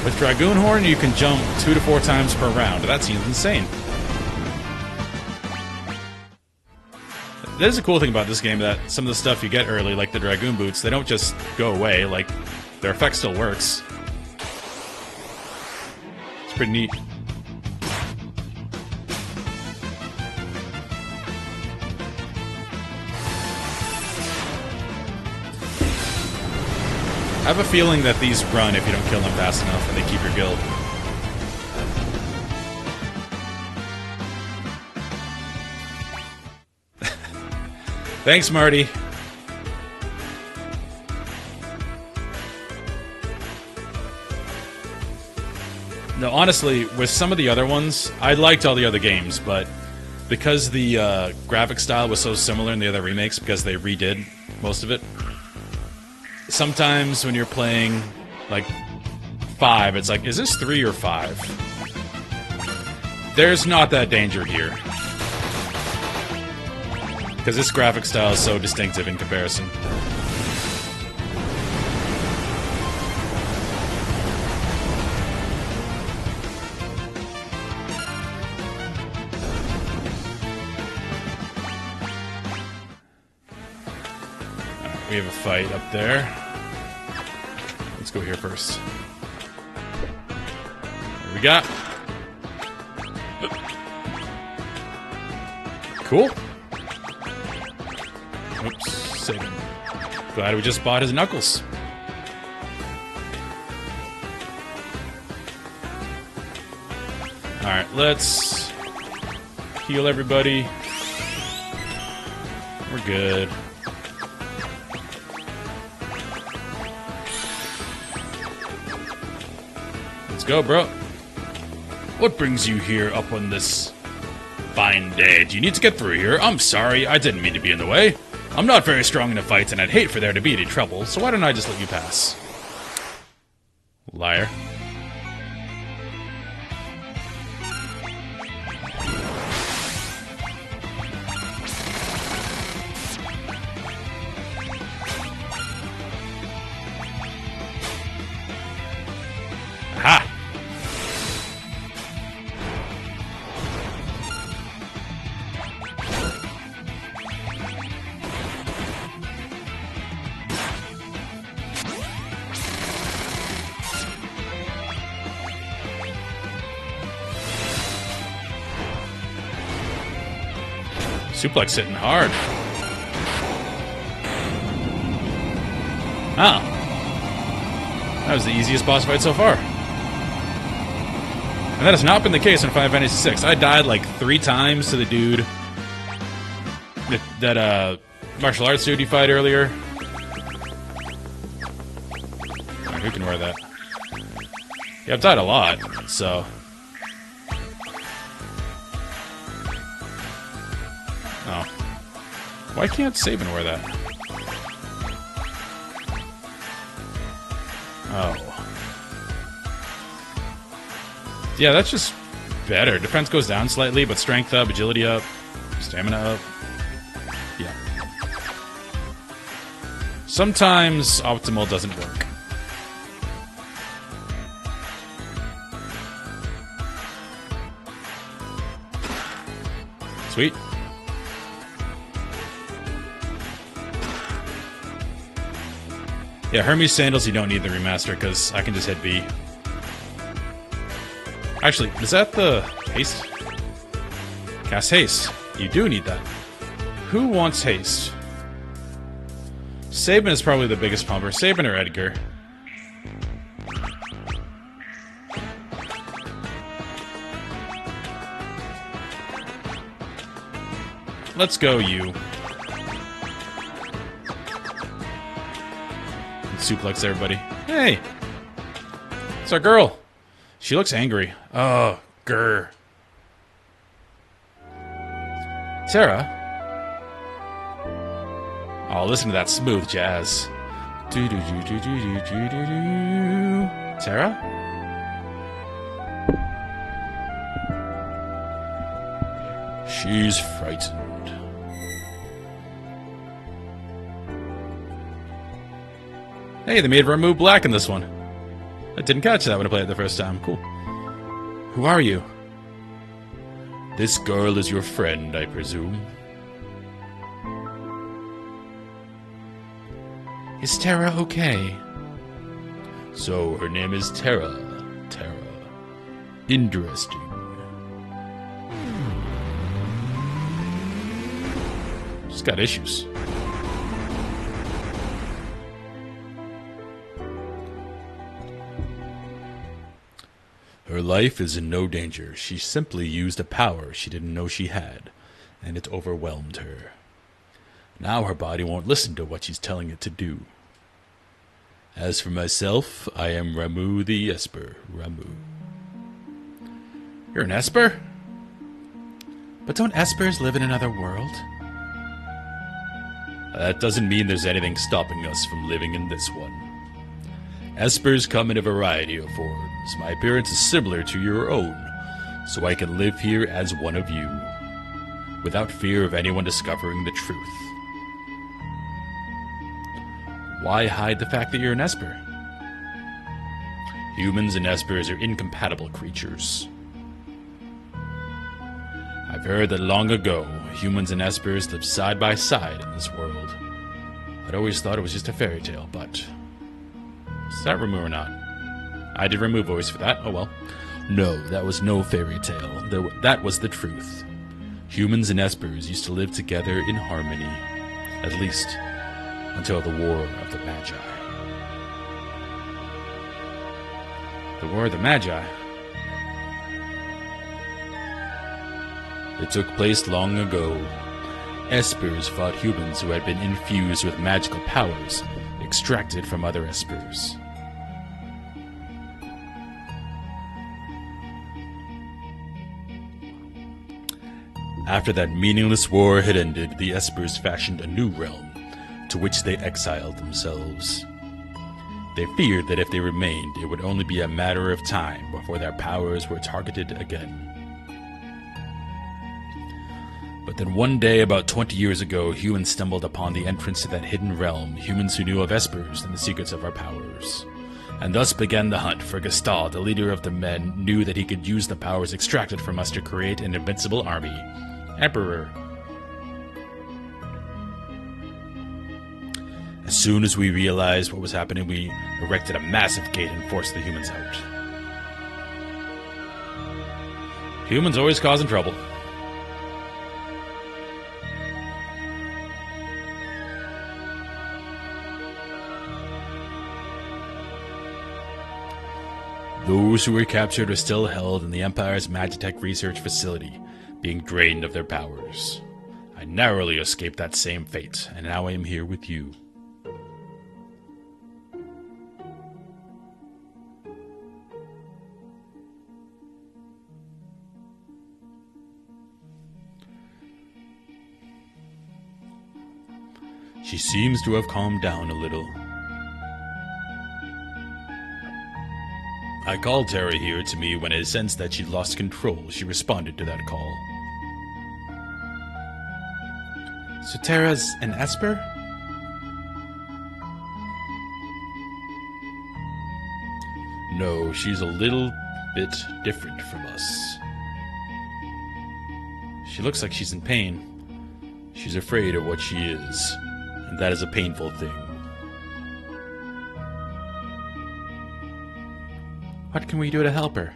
Speaker 1: With Dragoon Horn, you can jump 2 to 4 times per round. That seems insane. That is a cool thing about this game, that some of the stuff you get early, like the Dragoon Boots, they don't just go away. Like, their effect still works. It's pretty neat. I have a feeling that these run if you don't kill them fast enough and they keep your guild. Thanks, Marty. No, honestly, with some of the other ones, I liked all the other games, but because the graphic style was so similar in the other remakes, because they redid most of it, sometimes when you're playing, like, 5, it's like, is this 3 or 5? There's not that danger here. Because this graphic style is so distinctive in comparison. We have a fight up there. Let's go here first. What do we got? Cool. Oops, saving. Glad we just bought his knuckles. Alright, let's heal everybody. We're good. Go, bro. What brings you here up on this fine day? Do you need to get through here? I'm sorry, I didn't mean to be in the way. I'm not very strong in a fight, and I'd hate for there to be any trouble, so why don't I just let you pass? Liar. Aha! Suplex hitting hard. Oh. That was the easiest boss fight so far. And that has not been the case in Final Fantasy VI. I died like 3 times to the dude that martial arts dude you fight earlier. Right, who can wear that? Yeah, I've died a lot, so... Oh. Why can't Sabin wear that? Oh. Yeah, that's just better. Defense goes down slightly, but strength up, agility up, stamina up. Yeah. Sometimes optimal doesn't work. Sweet. Yeah, Hermes Sandals, you don't need the remaster, because I can just hit B. Actually, is that the haste? Cast haste. You do need that. Who wants haste? Sabin is probably the biggest pumper. Sabin or Edgar? Let's go, you. Suplex everybody. Hey! It's our girl. She looks angry. Oh, grr. Sarah? Oh, listen to that smooth jazz. Sarah? She's frightened. Hey, they made Ramu black in this one. I didn't catch that when I played it the first time. Cool. Who are you? This girl is your friend, I presume. Is Terra okay? So, her name is Terra. Terra. Interesting. She's got issues. Her life is in no danger. She simply used a power she didn't know she had, and it overwhelmed her. Now her body won't listen to what she's telling it to do. As for myself, I am Ramu the Esper. Ramu. You're an Esper? But don't Espers live in another world? That doesn't mean there's anything stopping us from living in this one. Espers come in a variety of forms. My appearance is similar to your own, so I can live here as one of you, without fear of anyone discovering the truth. Why hide the fact that you're an Esper? Humans and Espers are incompatible creatures. I've heard that long ago, humans and Espers lived side by side in this world. I'd always thought it was just a fairy tale, but... is that Ramu or not? I did remove voice for that. Oh well. No, that was no fairy tale. That was the truth. Humans and Espers used to live together in harmony. At least, until the War of the Magi. The War of the Magi? It took place long ago. Espers fought humans who had been infused with magical powers extracted from other Espers. After that meaningless war had ended, the Espers fashioned a new realm, to which they exiled themselves. They feared that if they remained, it would only be a matter of time before their powers were targeted again. But then one day, about 20 years ago, humans stumbled upon the entrance to that hidden realm, humans who knew of Espers and the secrets of our powers. And thus began the hunt, for Gestalt, the leader of the men, knew that he could use the powers extracted from us to create an invincible army. Emperor. As soon as we realized what was happening, we erected a massive gate and forced the humans out. Humans always causing trouble. Those Those who were captured are still held in the Empire's Magitech research facility, being drained of their powers. I narrowly escaped that same fate, and now I am here with you. She seems to have calmed down a little. I called Terra here to me when I sensed that she'd lost control. She responded to that call. So Terra's an Esper? No, she's a little bit different from us. She looks like she's in pain. She's afraid of what she is. And that is a painful thing. What can we do to help her?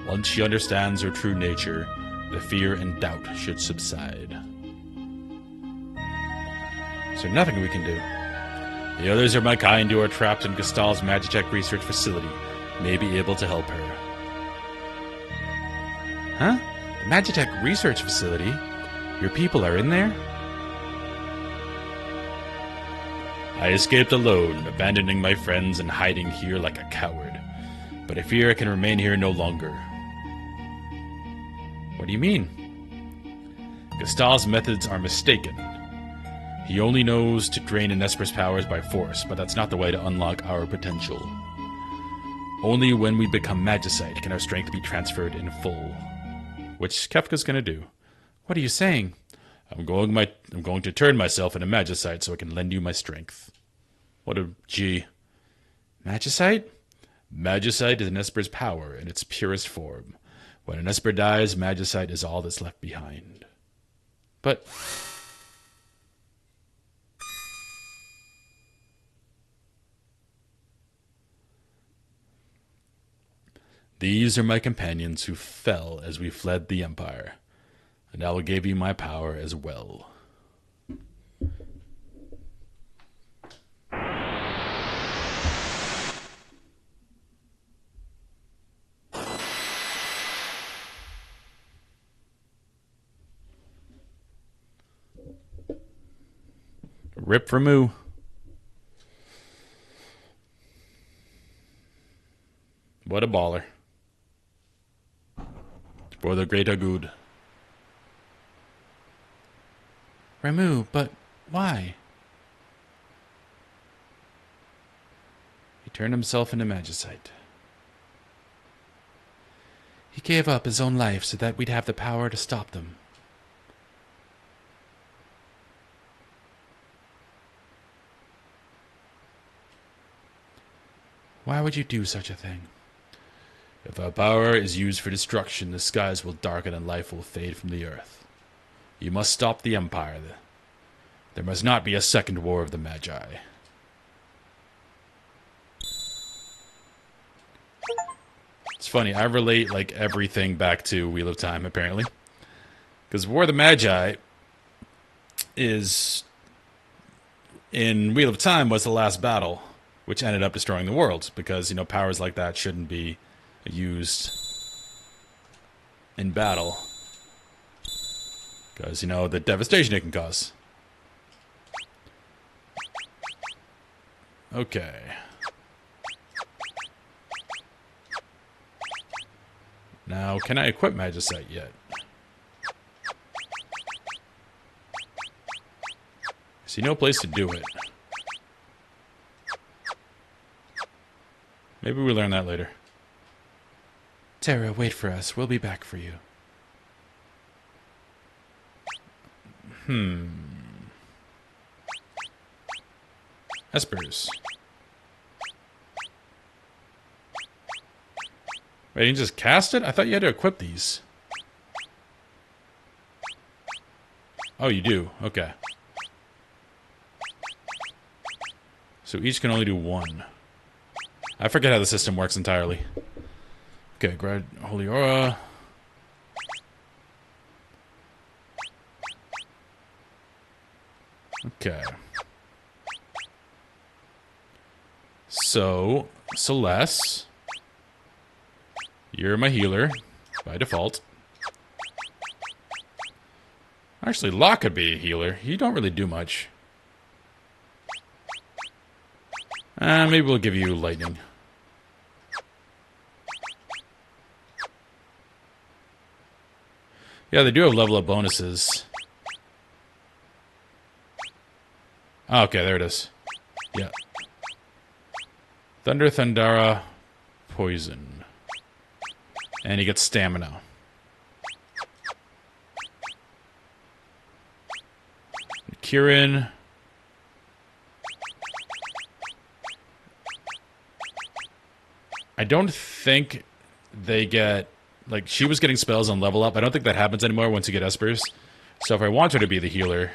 Speaker 1: Once she understands her true nature, the fear and doubt should subside. Is there nothing we can do? The others are my kind who are trapped in Gestal's Magitech research facility, may be able to help her. Huh? The Magitech research facility? Your people are in there? I escaped alone, abandoning my friends and hiding here like a coward. But I fear I can remain here no longer. What do you mean? Gestal's methods are mistaken. He only knows to drain an Esper's powers by force, but that's not the way to unlock our potential. Only when we become Magicite can our strength be transferred in full. Which Kefka's gonna do. What are you saying? I'm going to turn myself into Magicite so I can lend you my strength. What a G. Magicite? Magicite is an Esper's power in its purest form. When an Esper dies, Magicite is all that's left behind. But... these are my companions who fell as we fled the Empire. And I will give you my power as well. Rip for Moo. What a baller. For the greater good. Ramu, but why? He turned himself into Magicite. He gave up his own life so that we'd have the power to stop them. Why would you do such a thing? If our power is used for destruction, the skies will darken and life will fade from the earth. You must stop the Empire. There must not be a second war of the Magi. It's funny, I relate like everything back to Wheel of Time, apparently. Because War of the Magi is... in Wheel of Time was the last battle, which ended up destroying the world. Because, you know, powers like that shouldn't be used in battle. Because, you know, the devastation it can cause. Okay. Now, can I equip Magicite yet? I see no place to do it. Maybe we learn that later. Terra, wait for us. We'll be back for you. Espers. Wait, you just cast it? I thought you had to equip these. Oh, you do? Okay. So each can only do one. I forget how the system works entirely. Okay, grab Holy Aura. Okay. So, Celeste, you're my healer by default. Actually, Locke could be a healer. You don't really do much. Maybe we'll give you lightning. Yeah, they do have level up bonuses. Oh, okay, there it is. Yeah. Thunder, Thundara, Poison. And he gets stamina. Kieran. I don't think they get... Like, she was getting spells on level up. I don't think that happens anymore once you get Espers. So if I want her to be the healer,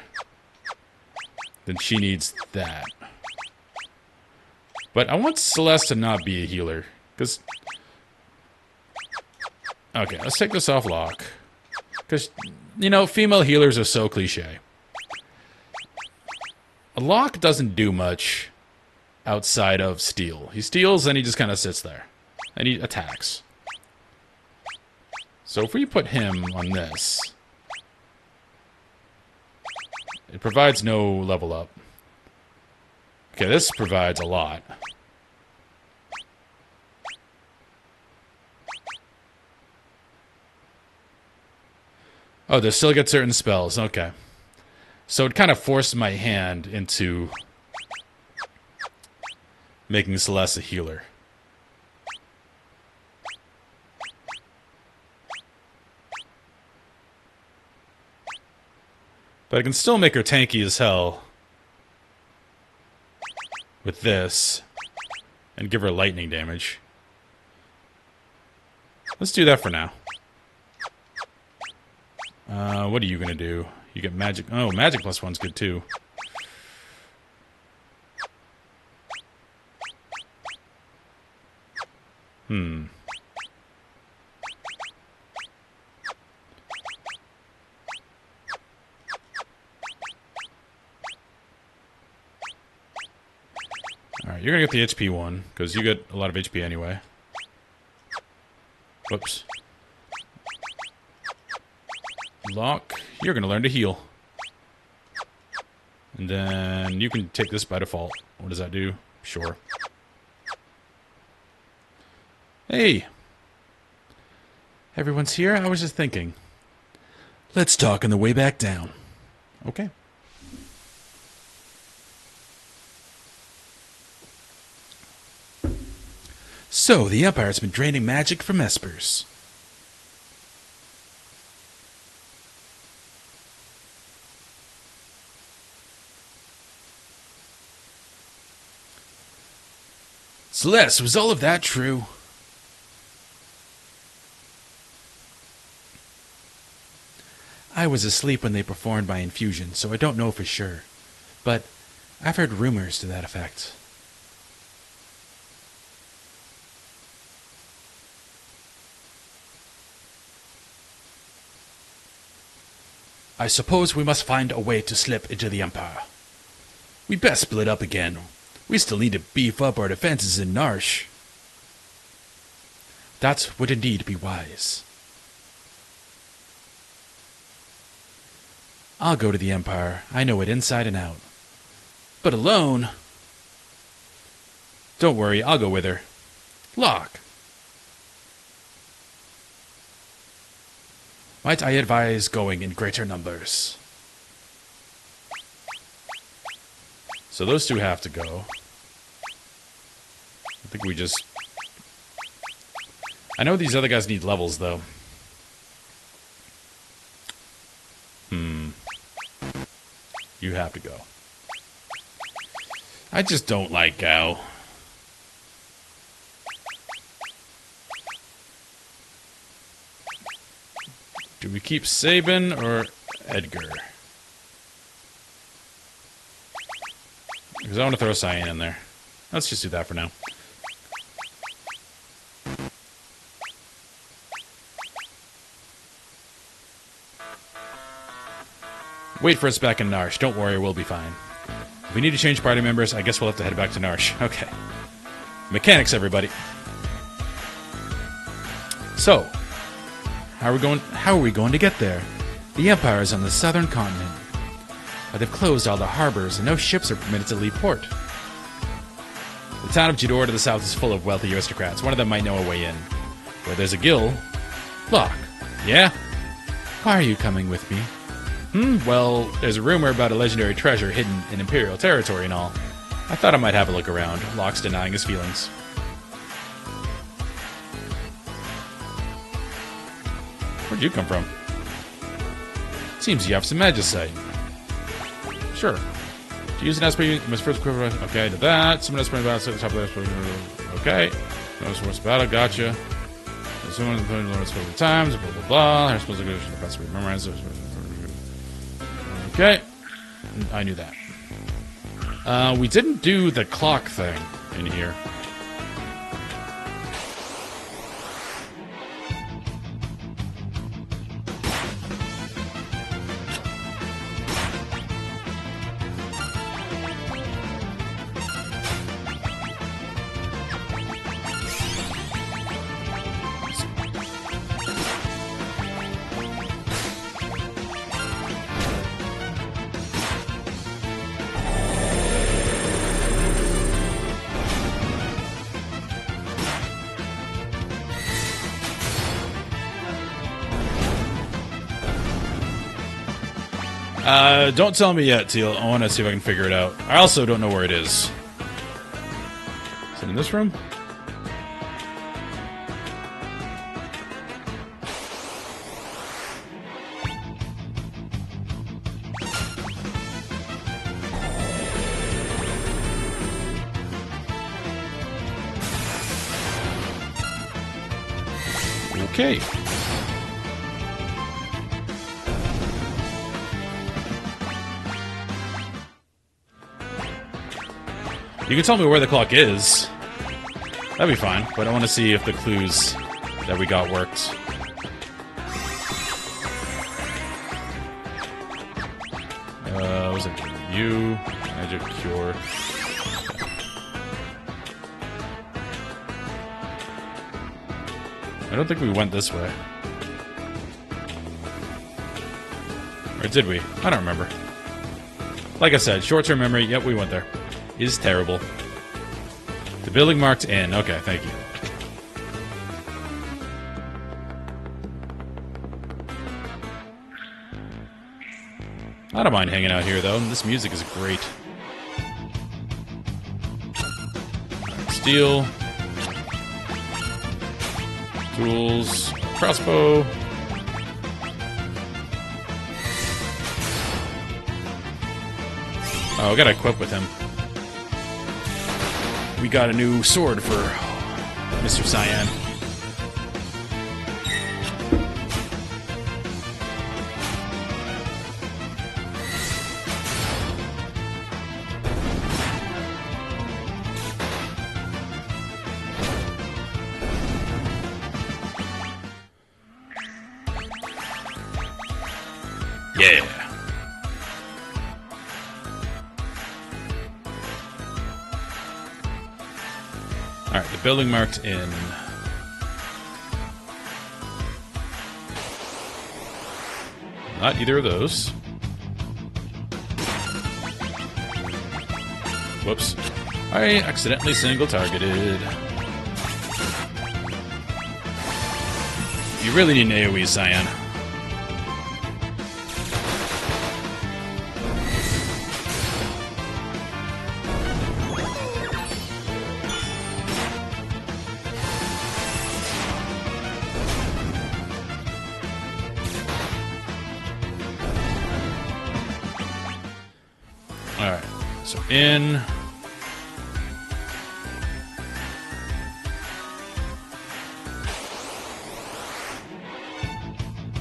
Speaker 1: then she needs that. But I want Celeste to not be a healer. Because... Okay, let's take this off Locke. Because, you know, female healers are so cliche. Locke doesn't do much outside of steal. He steals and he just kind of sits there. And he attacks. So if we put him on this, it provides no level up. Okay, this provides a lot. Oh, they still get certain spells. Okay. So it kind of forced my hand into making Celeste a healer. But I can still make her tanky as hell with this and give her lightning damage. Let's do that for now. What are you going to do? You get magic. Oh, magic plus one's good too. Alright, you're going to get the HP one, because you get a lot of HP anyway. Whoops. Locke, you're going to learn to heal. And then you can take this by default. What does that do? Sure. Hey! Everyone's here? I was just thinking. Let's talk on the way back down. Okay. So, the Empire's been draining magic from Espers. Celeste, was all of that true? I was asleep when they performed my infusion, so I don't know for sure. But I've heard rumors to that effect. I suppose we must find a way to slip into the Empire. We best split up again. We still need to beef up our defenses in Narsh. That would indeed be wise. I'll go to the Empire. I know it inside and out. But alone? Don't worry, I'll go with her. Locke. Might I advise going in greater numbers? So those two have to go. I think we just... I know these other guys need levels, though. You have to go. I just don't like Gao. Do we keep Sabin or Edgar? Because I want to throw Cyan in there. Let's just do that for now. Wait for us back in Narsh. Don't worry, we'll be fine. If we need to change party members, I guess we'll have to head back to Narsh. Okay. Mechanics, everybody. So, how are we going to get there? The Empire is on the southern continent, but they've closed all the harbors and no ships are permitted to leave port. The town of Jador to the south is full of wealthy aristocrats. One of them might know a way in. Where there's a gill... Look. Yeah? Why are you coming with me? Well, there's a rumor about a legendary treasure hidden in Imperial territory and all. I thought I might have a look around. Locke's denying his feelings. Where'd you come from? Seems you have some magicite. Sure. To use an SP, must first equivalent. Okay, I did that. Someone else pointed out at the top of the okay. No source battle, gotcha. Someone putting the Lord's times, blah blah blah. I'm supposed to go to the best way to memorize it. Okay. I knew that. We didn't do the clock thing in here. Don't tell me yet, Teal. I want to see if I can figure it out. I also don't know where it is. Is it in this room? Okay. You can tell me where the clock is. That'd be fine, but I want to see if the clues that we got worked. Was it you? Magic cure. I don't think we went this way. Or did we? I don't remember. Like I said, short-term memory, yep, we went there. Is terrible. The building marked in. Okay, thank you. I don't mind hanging out here, though. This music is great. Steel. Tools. Crossbow. Oh, I gotta equip with him. We got a new sword for Mr. Cyan. Yeah. Alright, the building marked in. Not either of those. Whoops. I accidentally single-targeted. You really need an AoE, Cyan. Alright, so in.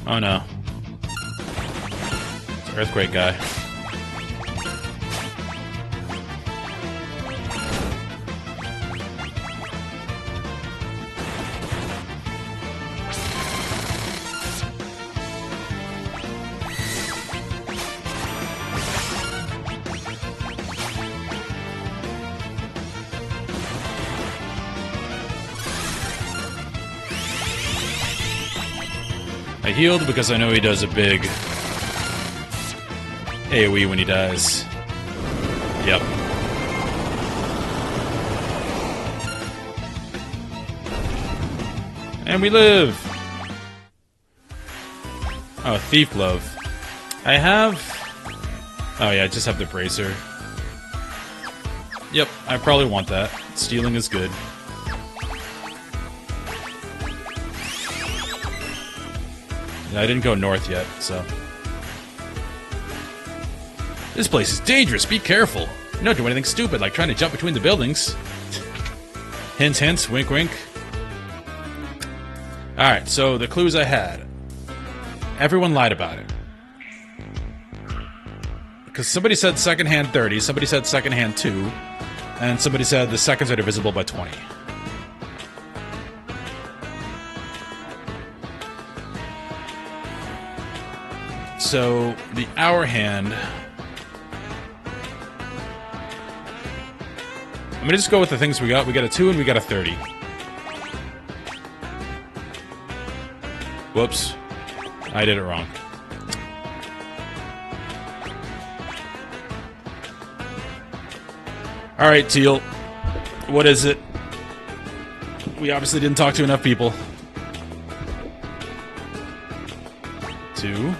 Speaker 1: Oh no. It's an earthquake guy. I healed because I know he does a big AoE when he dies. Yep. And we live! Oh, Thief Glove. I have... Oh yeah, I just have the Bracer. Yep, I probably want that. Stealing is good. Yeah, I didn't go north yet, so... This place is dangerous, be careful! Don't do anything stupid, like trying to jump between the buildings. Hint, hint, wink, wink. Alright, so the clues I had. Everyone lied about it. Because somebody said second hand 30, somebody said second hand 2, and somebody said the seconds are divisible by 20. So, the hour hand... I'm gonna just go with the things we got. We got a 2 and we got a 30. Whoops. I did it wrong. Alright, Teal. What is it? We obviously didn't talk to enough people. 2.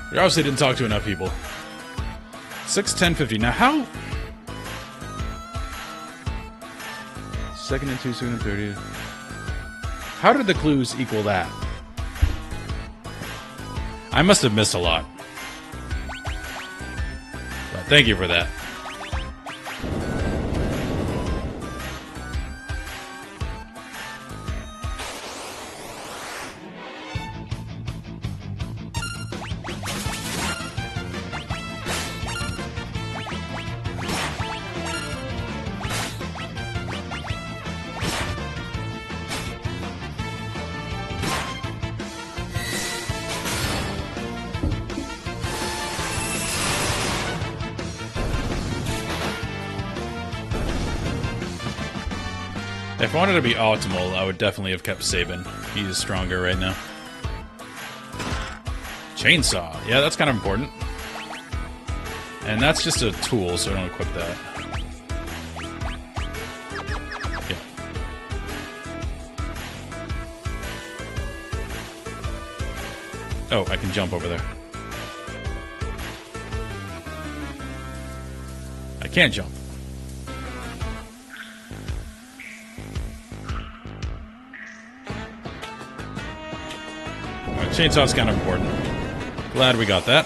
Speaker 1: We obviously didn't talk to enough people. 6, 10, 50. Now how... Second and 2, second and 30. How did the clues equal that? I must have missed a lot. But thank you for that. If I wanted to be optimal, I would definitely have kept Sabin. He is stronger right now. Chainsaw. Yeah, that's kind of important. And that's just a tool, so I don't equip that. Yeah. Oh, I can jump over there. I can't jump. Chainsaw's kind of important. Glad we got that.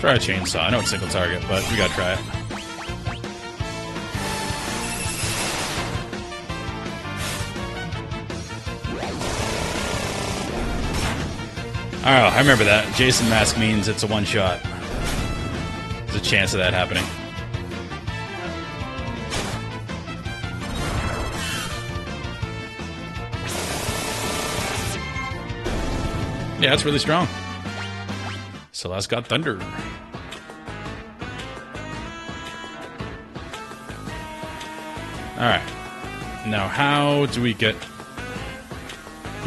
Speaker 1: Try a chainsaw. I know it's single target, but we gotta try it. Oh, I remember that. Jason Mask means it's a one-shot. There's a chance of that happening. Yeah, that's really strong. Celeste got Thunder. Alright. Now, how do we get...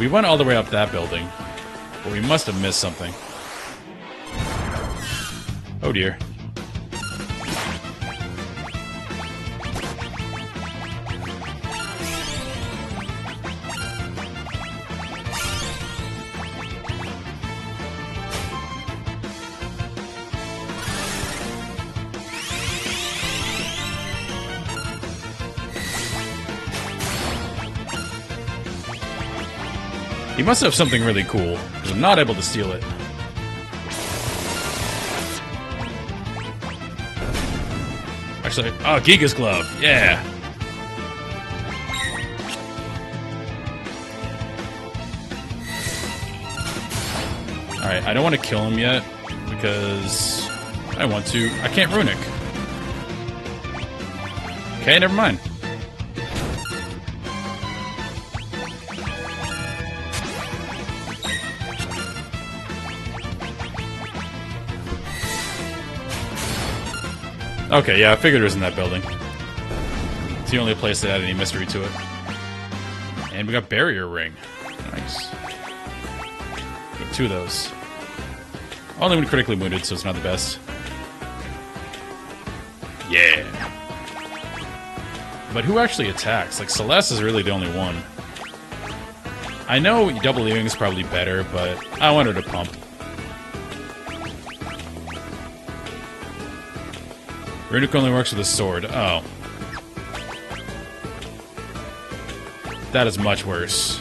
Speaker 1: We went all the way up that building. But we must have missed something. Oh dear. He must have something really cool, because I'm not able to steal it. Actually, oh, Giga's Glove, yeah! Alright, I don't want to kill him yet, because I want to. I can't runic. Okay, never mind. Okay, yeah, I figured it was in that building. It's the only place that had any mystery to it. And we got barrier ring. Nice. Got 2 of those. Only when critically wounded, so it's not the best. Yeah. But who actually attacks? Like, Celeste is really the only one. I know double leaving is probably better, but I want her to pump. Runic only works with a sword. Oh. That is much worse.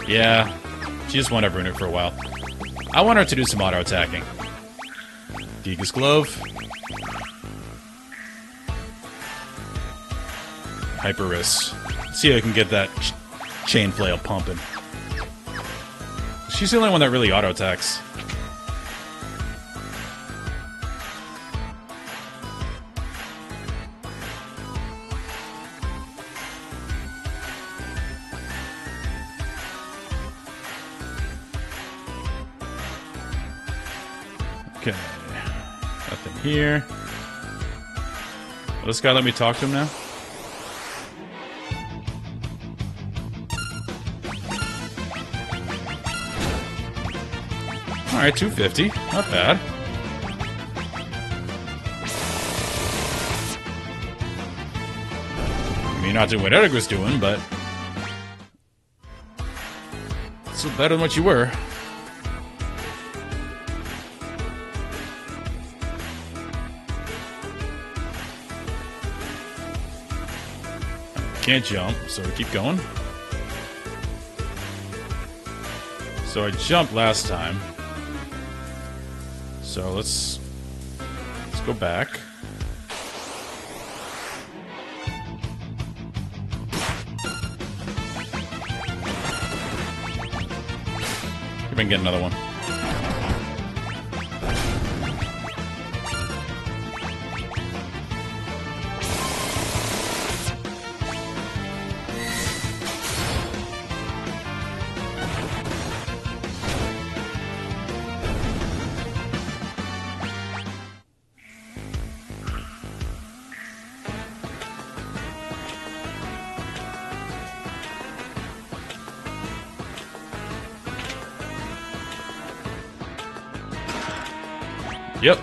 Speaker 1: Yeah. She just won't have Runic for a while. I want her to do some auto-attacking. Giga's Glove. Hyper Wrist. See if I can get that chain flail pumping. She's the only one that really auto-attacks. Okay. Nothing here. Will this guy let me talk to him now? Alright, 250. Not bad. I mean, not doing what Eric was doing, but still better than what you were. Can't jump, so we keep going. So I jumped last time. So let's go back. See if I can get another one. Yep.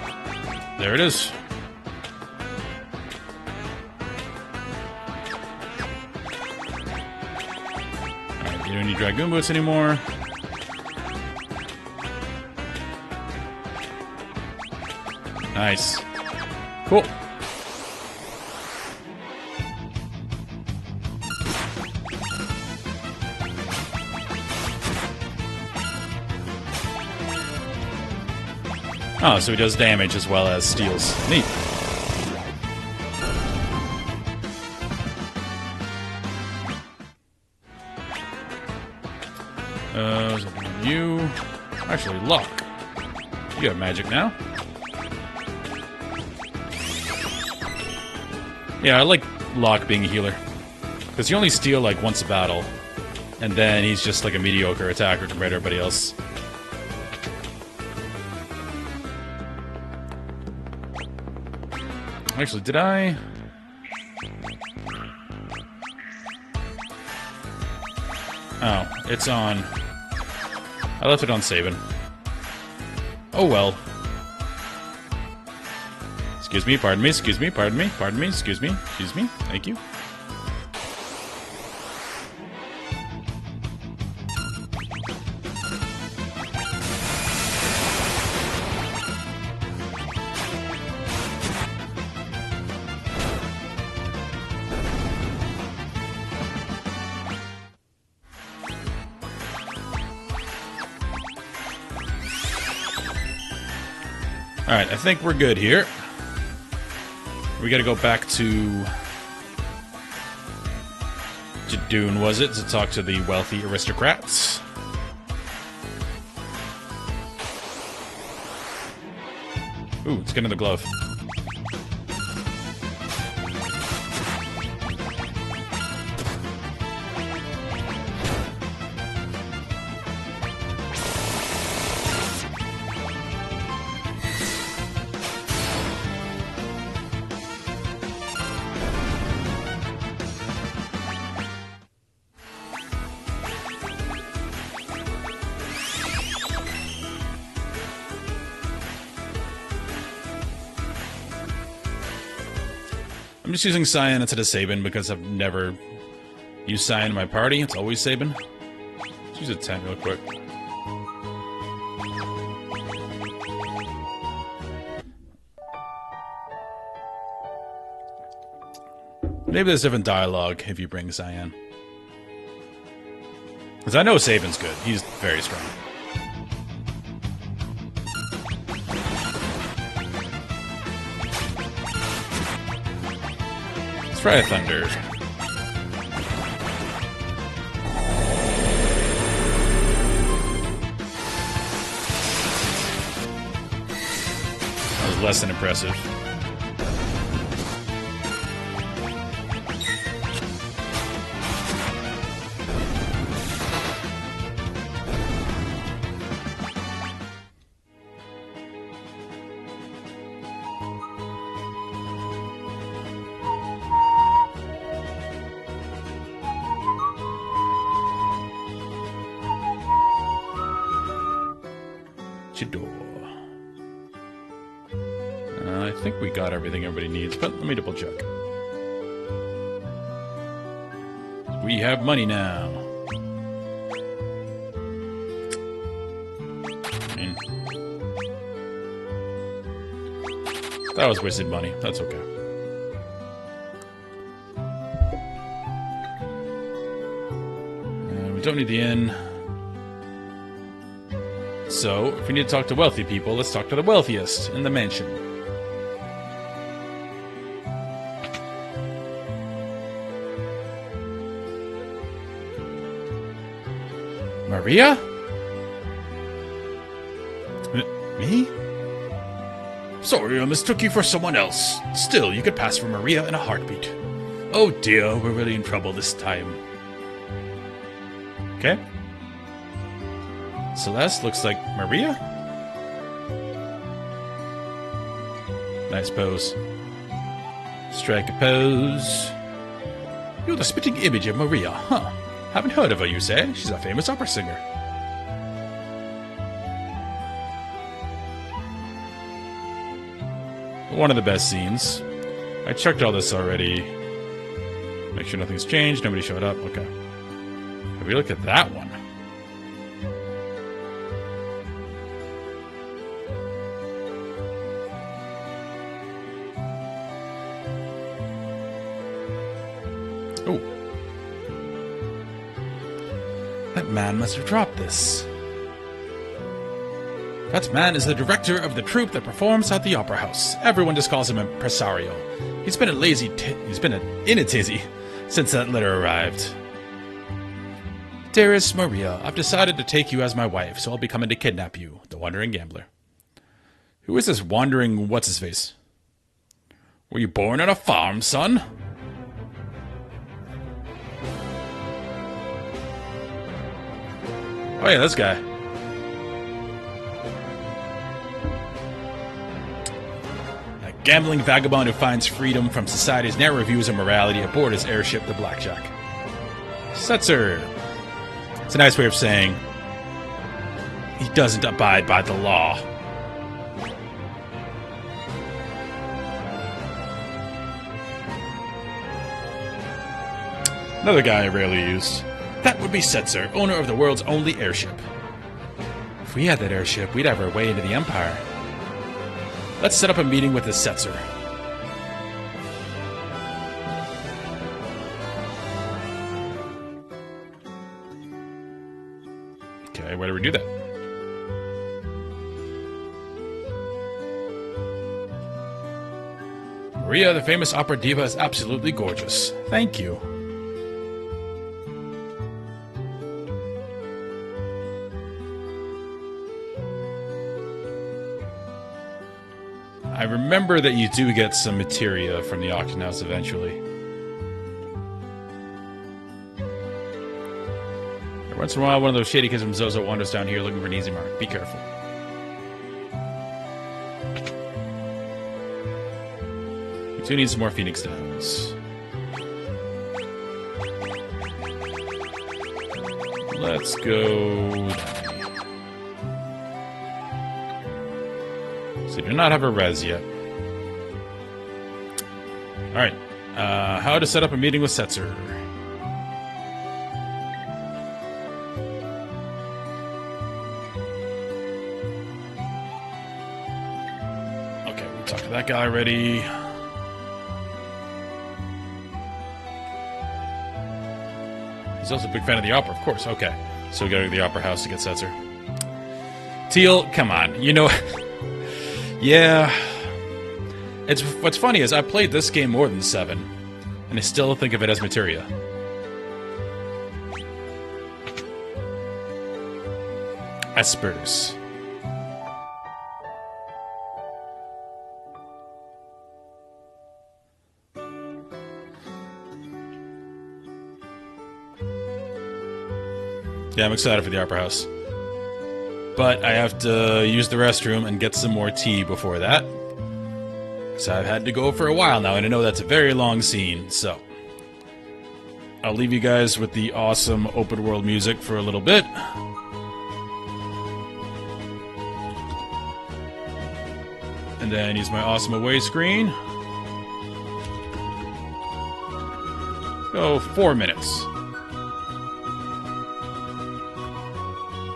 Speaker 1: There it is. Alright, you don't need Dragoon Boots anymore. Nice. Cool. Oh, so he does damage as well as steals. Neat. Something on you. Actually, Luck. You have magic now. Yeah, I like Locke being a healer. Because you only steal like once a battle. And then he's just like a mediocre attacker compared to everybody else. Actually, did I? Oh, it's on. I left it on saving. Oh well. Excuse me, pardon me, excuse me, pardon me, pardon me, excuse me, thank you. Alright, I think we're good here. We gotta go back to Dune, was it? To talk to the wealthy aristocrats. Ooh, let's get in the glove. I'm just using Cyan instead of Sabin because I've never used Cyan in my party. It's always Sabin. Let's use a 10 real quick. Maybe there's different dialogue if you bring Cyan. Because I know Sabin's good. He's very strong. Let's try a Thunder. That was less than impressive. I think we got everything everybody needs, but let me double check. We have money now. That was wasted money. That's okay. We don't need the inn. So, if we need to talk to wealthy people, let's talk to the wealthiest in the mansion. Maria? Me? Sorry, I mistook you for someone else. Still, you could pass for Maria in a heartbeat. Oh dear, we're really in trouble this time. Okay. Celeste looks like Maria? Nice pose. Strike a pose. You're the spitting image of Maria, huh? Haven't heard of her, you say? She's a famous opera singer. One of the best scenes. I checked all this already. Make sure nothing's changed. Nobody showed up. Okay. Have we looked at that one? Oh. That man must have dropped this. That man is the director of the troupe that performs at the Opera House. Everyone just calls him impresario. He's been in a tizzy since that letter arrived. Dearest Maria, I've decided to take you as my wife, so I'll be coming to kidnap you, the wandering gambler. Who is this wandering what's-his-face? Were you born on a farm, son? Oh yeah, this guy. A gambling vagabond who finds freedom from society's narrow views of morality aboard his airship, the Blackjack. Setzer. It's a nice way of saying he doesn't abide by the law. Another guy I rarely use. That would be Setzer, owner of the world's only airship. If we had that airship, we'd have our way into the Empire. Let's set up a meeting with the Setzer. Okay, where do we do that? Maria, the famous opera diva, is absolutely gorgeous. Thank you. I remember that you do get some materia from the auction house eventually. Every once in a while, one of those shady kids from Zozo wanders down here looking for an easy mark. Be careful. We do need some more Phoenix Downs. Let's go down. So we do not have a res yet. Alright. How to set up a meeting with Setzer. Okay, we talked to that guy already. He's also a big fan of the opera, of course. Okay. So we gotta go to the opera house to get Setzer. Teal, come on. You know... yeah. What's funny is I played this game more than 7, and I still think of it as materia. Espers. Yeah, I'm excited for the Opera House. But I have to use the restroom and get some more tea before that. So I've had to go for a while now, and I know that's a very long scene, so... I'll leave you guys with the awesome open world music for a little bit. And then use my awesome away screen. Go 4 minutes.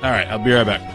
Speaker 1: Alright, I'll be right back.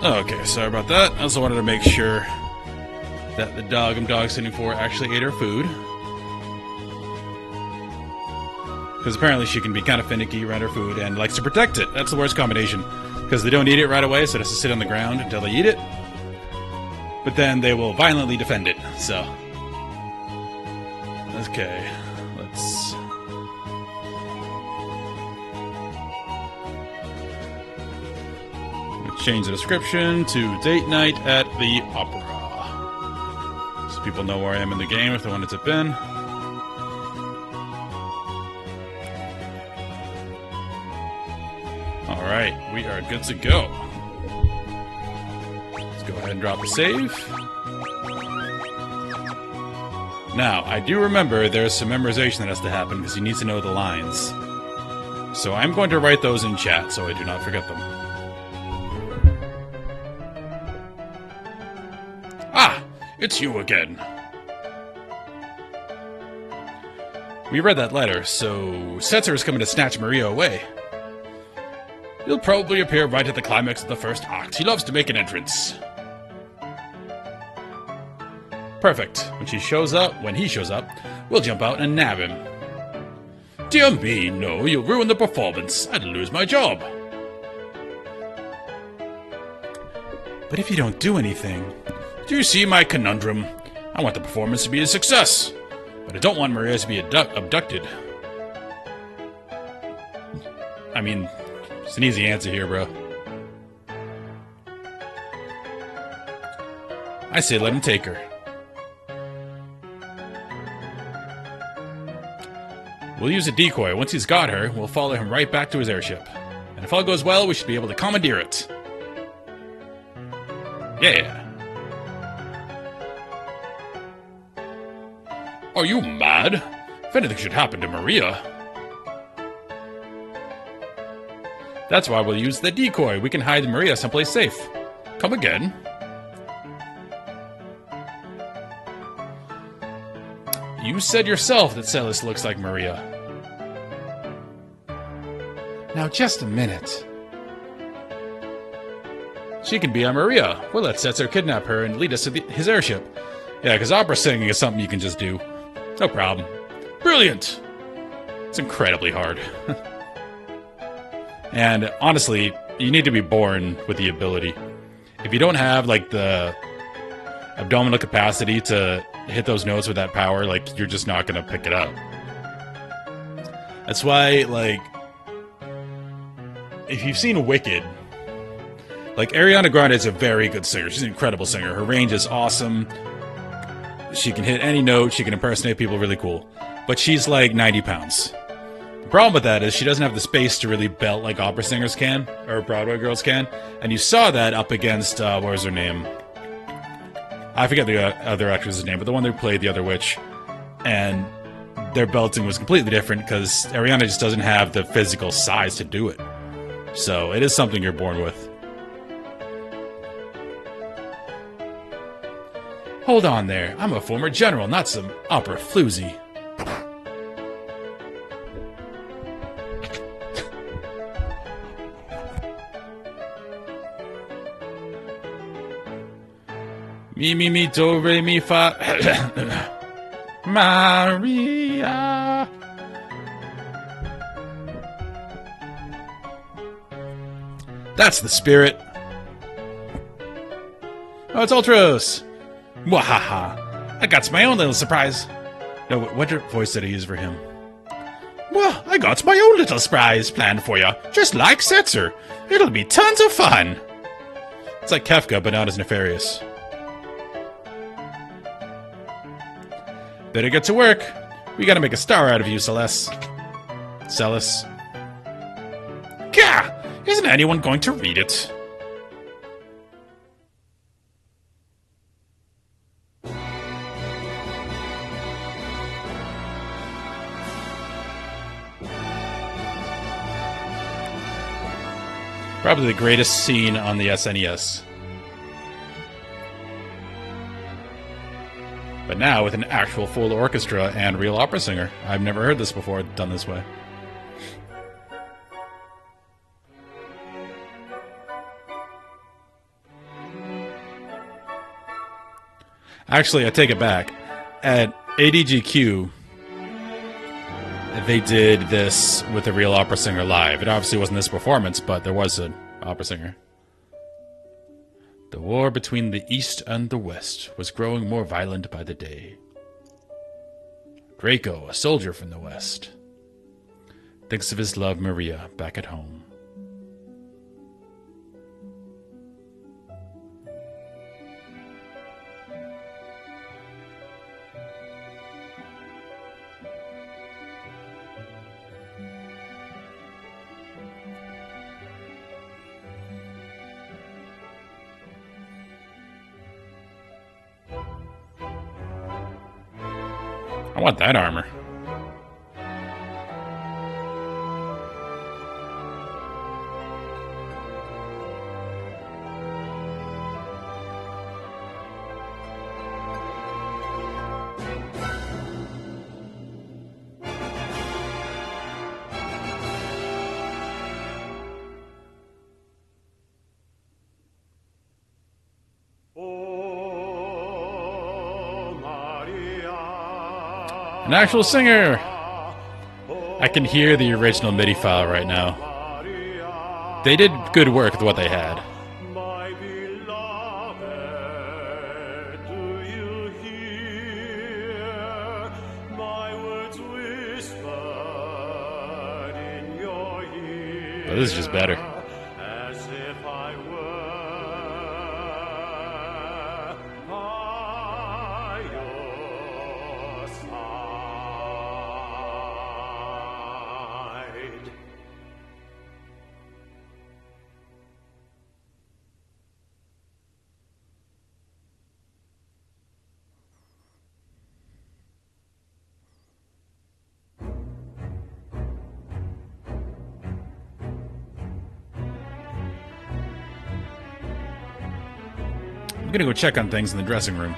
Speaker 1: Okay, sorry about that. I also wanted to make sure that the dog I'm dog sitting for actually ate her food. Because apparently she can be kind of finicky around her food and likes to protect it. That's the worst combination. Because they don't eat it right away, so it has to sit on the ground until they eat it. But then they will violently defend it, so... Okay, let's... change the description to date night at the opera. So people know where I am in the game if they want to tip in. Alright, we are good to go. Let's go ahead and drop the save. Now, I do remember there's some memorization that has to happen because you need to know the lines. So I'm going to write those in chat so I do not forget them. Ah! It's you again. We read that letter, so Setzer is coming to snatch Maria away. He'll probably appear right at the climax of the first act. He loves to make an entrance. Perfect. When he shows up, we'll jump out and nab him. Dear me, no, you'll ruin the performance. I'd lose my job. But if you don't do anything... Do you see my conundrum? I want the performance to be a success, but I don't want Maria to be abducted. I mean, it's an easy answer here, bro. I say let him take her. We'll use a decoy. Once he's got her, we'll follow him right back to his airship. And if all goes well, we should be able to commandeer it. Yeah. Are you mad? If anything should happen to Maria... That's why we'll use the decoy. We can hide Maria someplace safe. Come again. You said yourself that Celis looks like Maria. Now just a minute. She can be our Maria. We'll let Setzer kidnap her and lead us to his airship. Yeah, because opera singing is something you can just do. No problem. Brilliant! It's incredibly hard. And honestly, you need to be born with the ability. If you don't have, like, the abdominal capacity to hit those notes with that power, like, you're just not gonna pick it up. That's why, like, if you've seen Wicked, like, Ariana Grande is a very good singer. She's an incredible singer. Her range is awesome. She can hit any note. She can impersonate people really cool. But she's, like, 90 pounds. The problem with that is she doesn't have the space to really belt like opera singers can, or Broadway girls can. And you saw that up against, what was her name? I forget the other actress's name, but the one who played the other witch. And their belting was completely different because Ariana just doesn't have the physical size to do it. So it is something you're born with. Hold on there. I'm a former general, not some opera floozy. Me, do, re, mi, fa. Maria. That's the spirit. Oh, it's Ultros. Wahaha. I got my own little surprise. No, what voice did I use for him? Well, I got my own little surprise planned for you, just like Setzer. It'll be tons of fun. It's like Kefka, but not as nefarious. Better get to work. We gotta make a star out of you, Celis. Gah! Isn't anyone going to read it? Probably the greatest scene on the SNES. But now with an actual full orchestra and real opera singer. I've never heard this before done this way. Actually, I take it back. At ADGQ, they did this with a real opera singer live. It obviously wasn't this performance, but there was an opera singer. The war between the East and the West was growing more violent by the day. Draco, a soldier from the West, thinks of his love Maria back at home. I want that armor. An actual singer! I can hear the original MIDI file right now. They did good work with what they had. But this is just better. I'm gonna go check on things in the dressing room.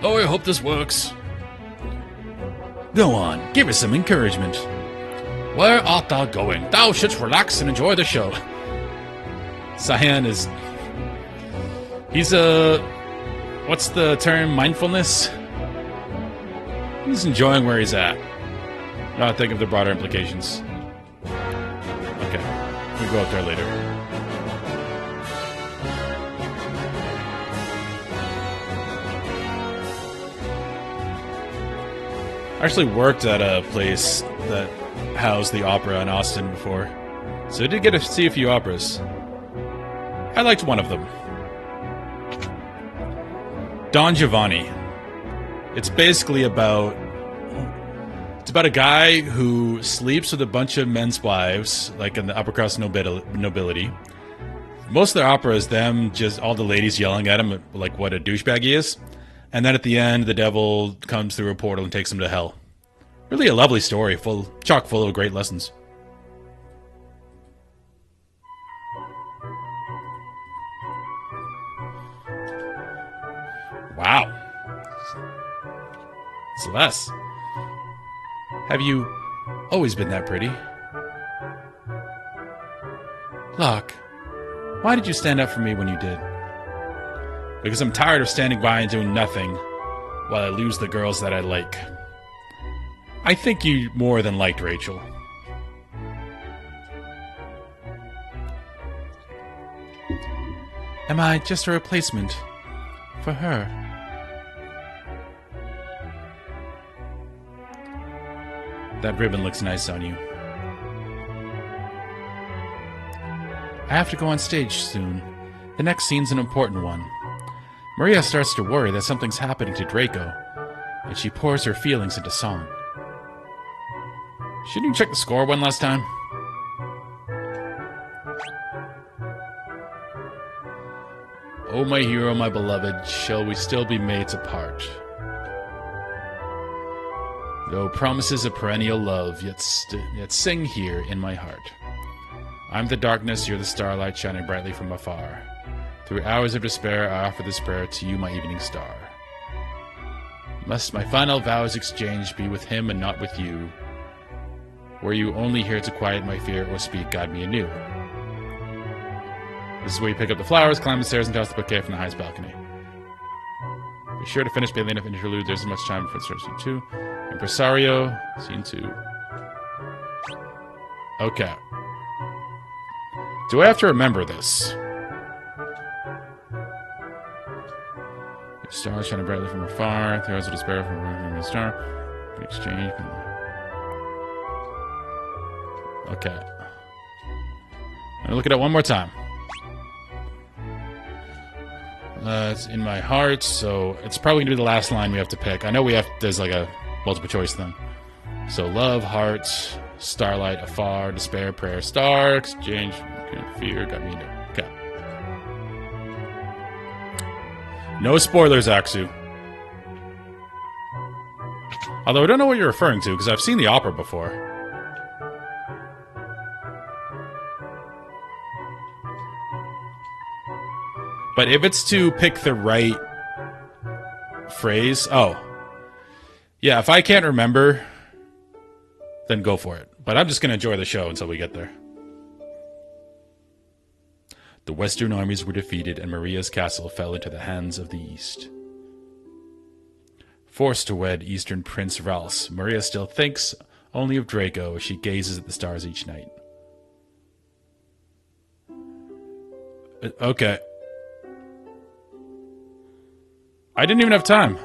Speaker 1: Oh, I hope this works. Go on, give us some encouragement. Where art thou going? Thou shouldst relax and enjoy the show. Cyan is... He's what's the term? Mindfulness? He's enjoying where he's at. Not think of the broader implications. Okay, we'll go up there later. I actually worked at a place that housed the opera in Austin before, so I did get to see a few operas. I liked one of them. Don Giovanni. It's basically about... It's about a guy who sleeps with a bunch of men's wives, like in the upper crust nobility. Most of their opera is them, just all the ladies yelling at him, like what a douchebag he is. And then at the end, the devil comes through a portal and takes him to hell. Really a lovely story, chock full of great lessons. Wow. Celeste. Have you always been that pretty? Locke, why did you stand up for me when you did? Because I'm tired of standing by and doing nothing while I lose the girls that I like. I think you more than liked Rachel. Am I just a replacement for her? That ribbon looks nice on you. I have to go on stage soon. The next scene's an important one. Maria starts to worry that something's happening to Draco, and she pours her feelings into song. Shouldn't you check the score one last time? Oh, my hero, my beloved, shall we still be mates apart? Though promises of perennial love, yet sing here in my heart. I'm the darkness, you're the starlight shining brightly from afar. Through hours of despair, I offer this prayer to you, my evening star. Must my final vows exchanged be with him and not with you? Were you only here to quiet my fear or speak, guide me anew? This is where you pick up the flowers, climb the stairs, and toss the bouquet from the highest balcony. Be sure to finish Bailing of Interlude. There's as much time for Scene 2. Impresario, Scene 2. Okay. Do I have to remember this? Stars shining brightly from afar. Throws of despair from a star. Exchange. Okay. I'm gonna look at it one more time. It's in my heart, so it's probably gonna be the last line we have to pick. I know there's like a multiple choice thing. So love, heart, starlight, afar, despair, prayer, star, exchange, fear, got me into it. Okay. No spoilers, Aksu. Although I don't know what you're referring to, because I've seen the opera before. But if it's to pick the right phrase... Oh. Yeah, if I can't remember, then go for it. But I'm just going to enjoy the show until we get there. The Western armies were defeated, and Maria's castle fell into the hands of the East. Forced to wed Eastern Prince Ralph, Maria still thinks only of Draco as she gazes at the stars each night. Okay. I didn't even have time.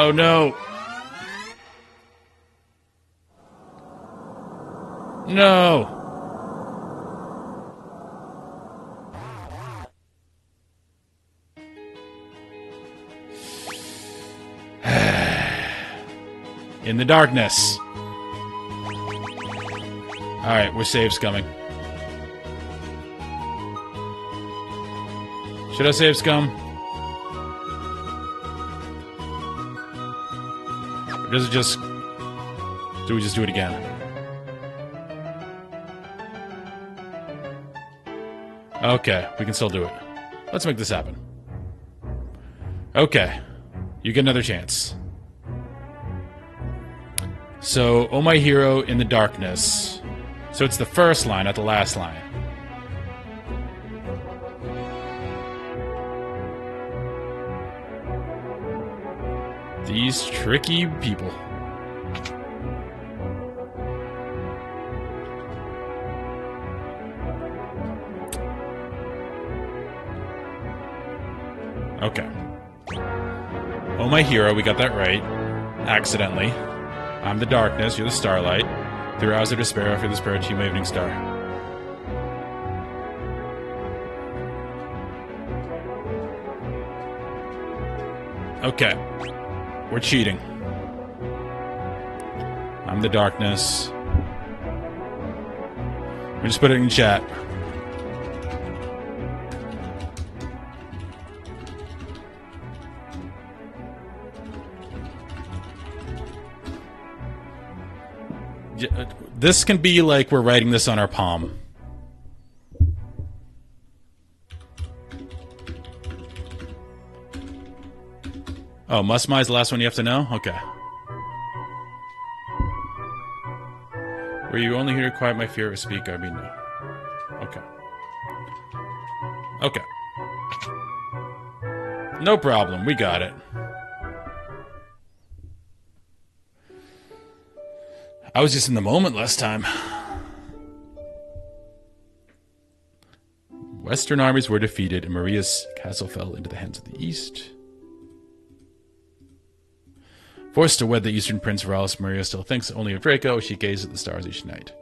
Speaker 1: Oh no. No. In the darkness. Alright, we're save scumming. Should I save scum? Or does it just... Do we just do it again? Okay, we can still do it. Let's make this happen. Okay. You get another chance. So, oh my hero in the darkness. So it's the first line, not the last line. These tricky people. Okay. Oh my hero, we got that right. Accidentally. I'm the darkness, you're the starlight. Through hours of despair, I feel the spirit, you my evening star. Okay. We're cheating. I'm the darkness. We just put it in chat. This can be like we're writing this on our palm. Oh, Musma is the last one you have to know? Okay. Were you only here to quiet my fear of speak? I mean, no. Okay. Okay. No problem. We got it. I was just in the moment last time. Western armies were defeated and Maria's castle fell into the hands of the East. Forced to wed the Eastern Prince Ralph, Maria still thinks only of Draco as she gazes at the stars each night.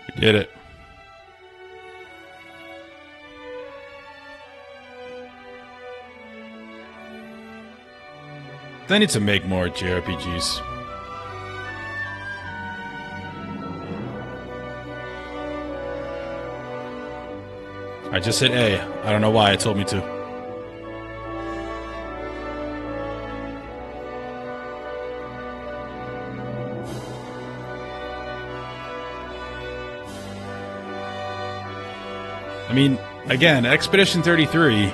Speaker 1: We did it. They need to make more JRPGs. I just hit A. I don't know why it told me to. I mean, again, Expedition 33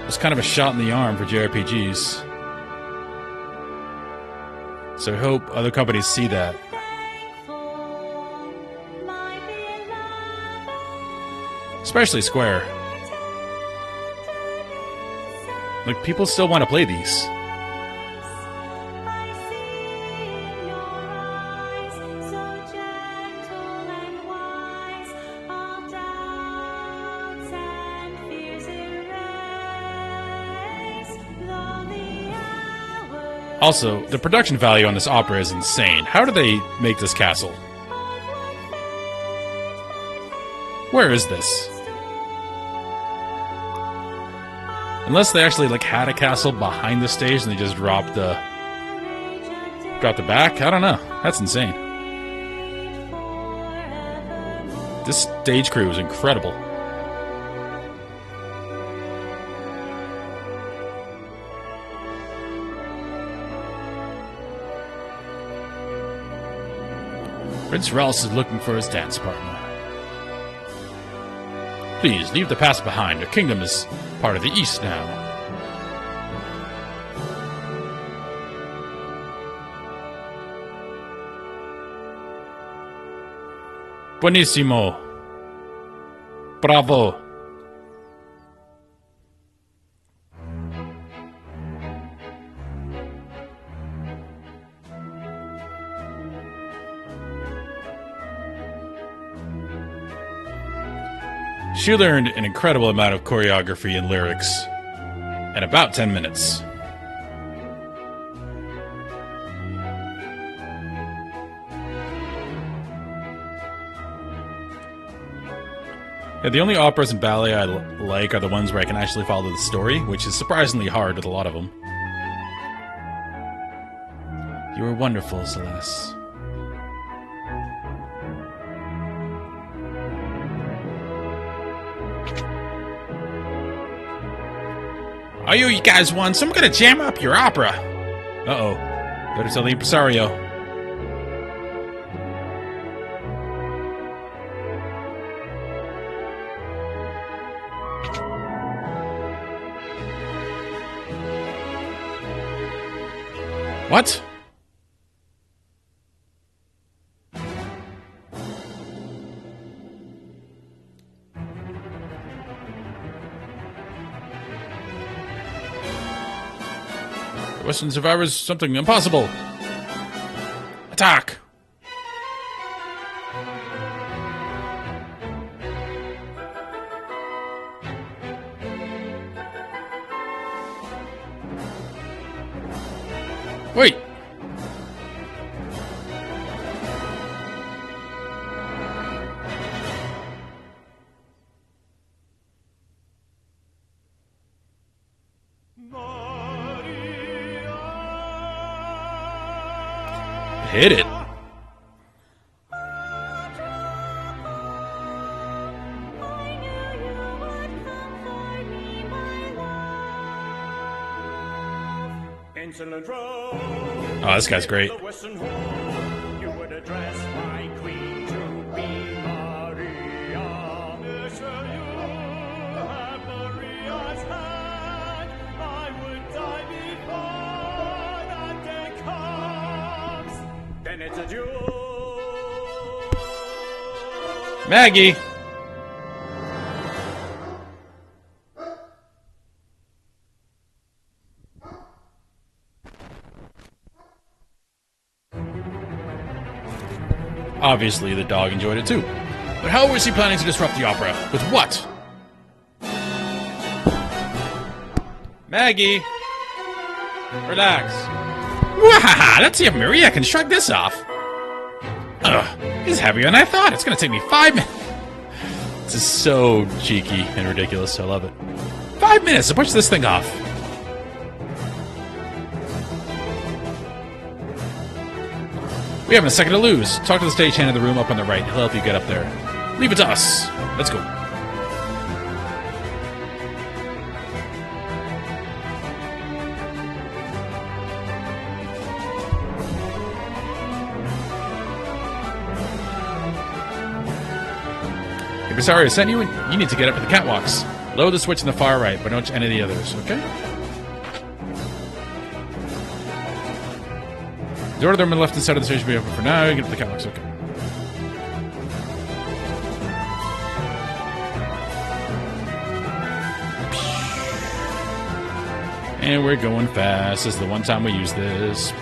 Speaker 1: was kind of a shot in the arm for JRPGs. So I hope other companies see that. Especially Square. Like, people still want to play these. Also, the production value on this opera is insane. How do they make this castle? Where is this? Unless they actually like had a castle behind the stage and they just dropped the back. I don't know. That's insane. This stage crew is incredible. Prince Ralph is looking for his dance partner. Please, leave the past behind. Your kingdom is part of the East now. Buonissimo. Bravo. She learned an incredible amount of choreography and lyrics in about 10 minutes. Yeah, the only operas and ballet I like are the ones where I can actually follow the story, which is surprisingly hard with a lot of them. You were wonderful, Celeste. Oh, you guys won, so I'm gonna jam up your opera. Uh-oh. Better tell the impresario. What? Western survivors, something impossible. Attack! Wait! Hit it. Oh, this guy's great. Maggie! Obviously, the dog enjoyed it too. But how was he planning to disrupt the opera? With what? Maggie! Relax. Wahaha! Let's see if Maria can shrug this off. Ugh, this is heavier than I thought. It's gonna take me 5 minutes. This is so cheeky and ridiculous. I love it. 5 minutes to push this thing off. We haven't a second to lose. Talk to the stagehand in the room up on the right. He'll help you get up there. Leave it to us. Let's go. If you're sorry I sent you, you need to get up to the catwalks. Load the switch in the far right, but don't any of the others, okay? The door to the room on the left side of the station will be open for now. You get up to the catwalks, okay. And we're going fast. This is the one time we use this.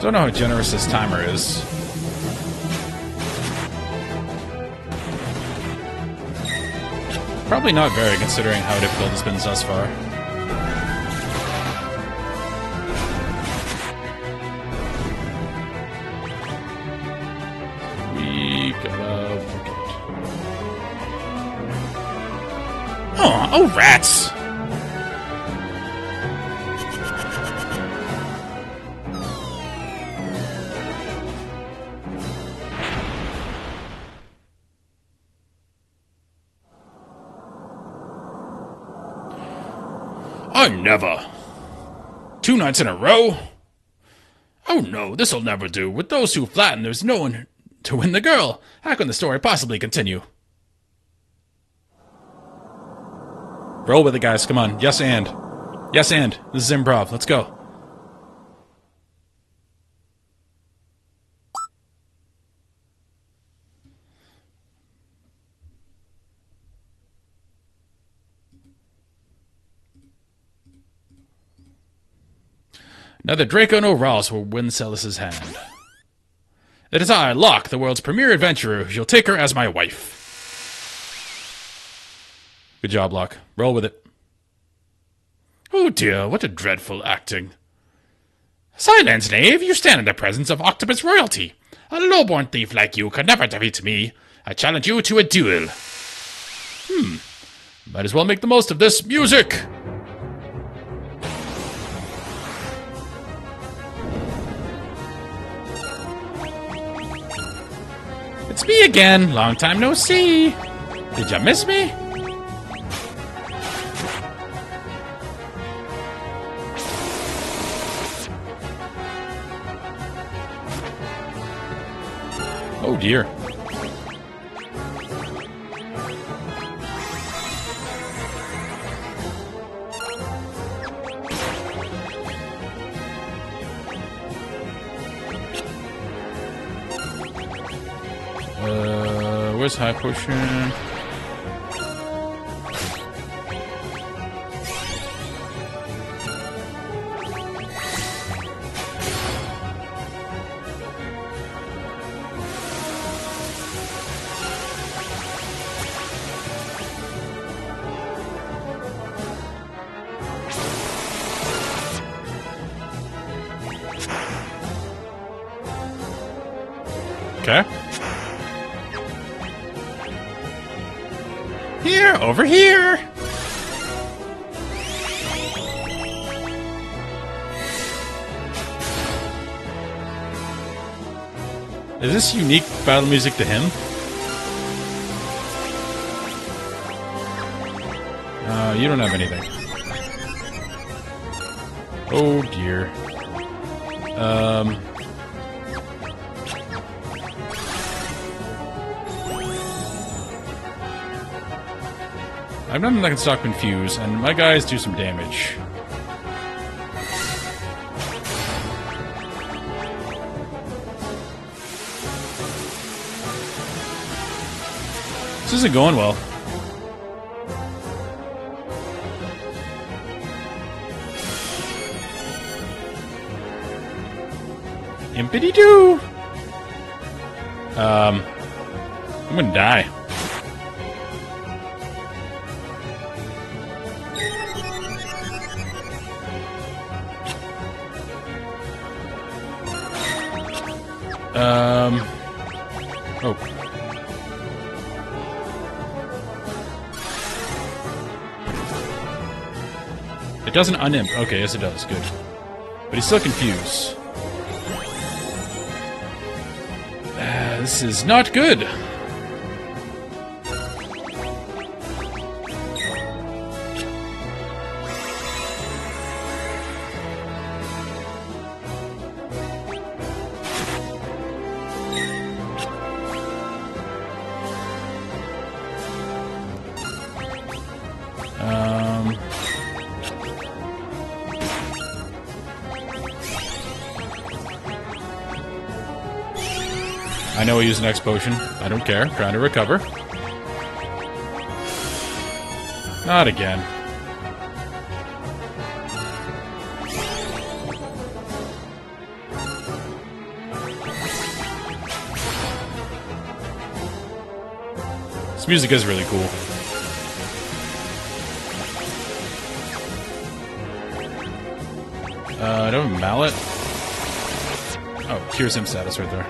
Speaker 1: Don't know how generous this timer is. Probably not very, considering how difficult it's been thus far. We gotta work it. Oh, rats! I never. 2 nights in a row? Oh no, this'll never do. With those two flattened, there's no one to win the girl. How can the story possibly continue? Roll with it, guys. Come on. Yes, and. Yes, and. This is improv. Let's go. Neither Draco nor Ross will win Celis's hand. It is I, Locke, the world's premier adventurer, who shall take her as my wife. Good job, Locke. Roll with it. Oh dear, what a dreadful acting. Silence, knave! You stand in the presence of octopus royalty. A lowborn thief like you could never defeat me. I challenge you to a duel. Might as well make the most of this. Music! It's me again. Long time no see. Did you miss me? Oh dear. Where's high potion? Okay. Here, over here. Is this unique battle music to him? You don't have anything. Oh dear. I'm not gonna stock Confuse, and my guys do some damage. This isn't going well. Impity-doo! I'm gonna die. Oh. It doesn't unimp. Okay, yes it does. Good. But he's still confused. This is not good. I know I use an X potion. I don't care. I'm trying to recover. Not again. This music is really cool. I don't have a mallet. Oh, cures him status right there.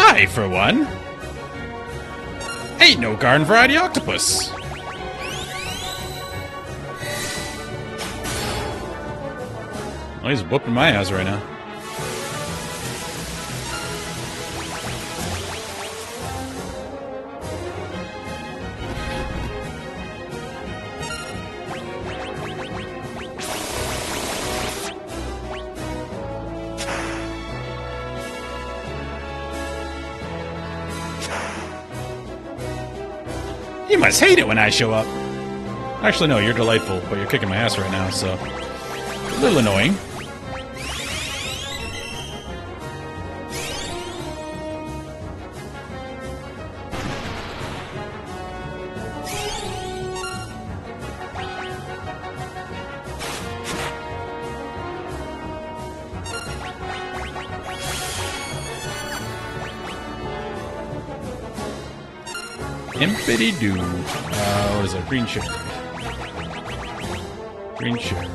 Speaker 1: I, for one, ain't no garden variety octopus. Oh, he's whooping my ass right now. You must hate it when I show up. Actually, no, you're delightful, but you're kicking my ass right now, so... a little annoying. Impity-doo. What is that? Green cherry. Green cherry.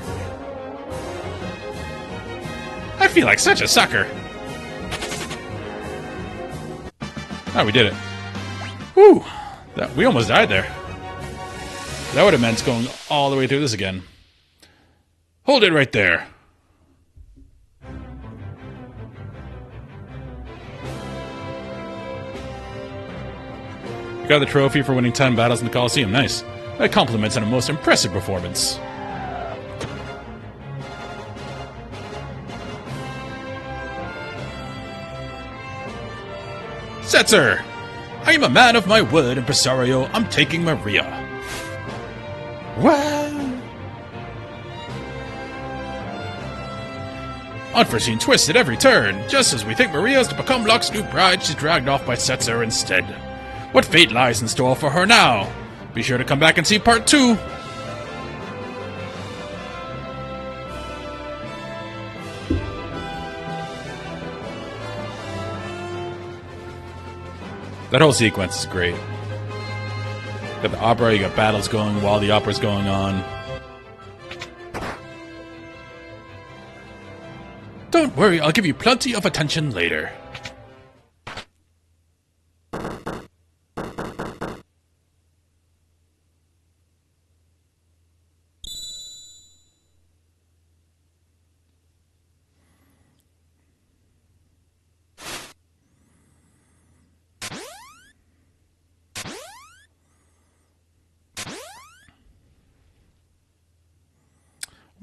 Speaker 1: I feel like such a sucker. Oh, we did it. Whew. We almost died there. That would have meant going all the way through this again. Hold it right there. You got the trophy for winning 10 battles in the Coliseum. Nice. That compliments on a most impressive performance. Setzer! I am a man of my word, impresario. I'm taking Maria. What? Unforeseen twist at every turn. Just as we think Maria is to become Locke's new bride, she's dragged off by Setzer instead. What fate lies in store for her now? Be sure to come back and see part 2. That whole sequence is great. You got the opera, you got battles going while the opera's going on. Don't worry, I'll give you plenty of attention later.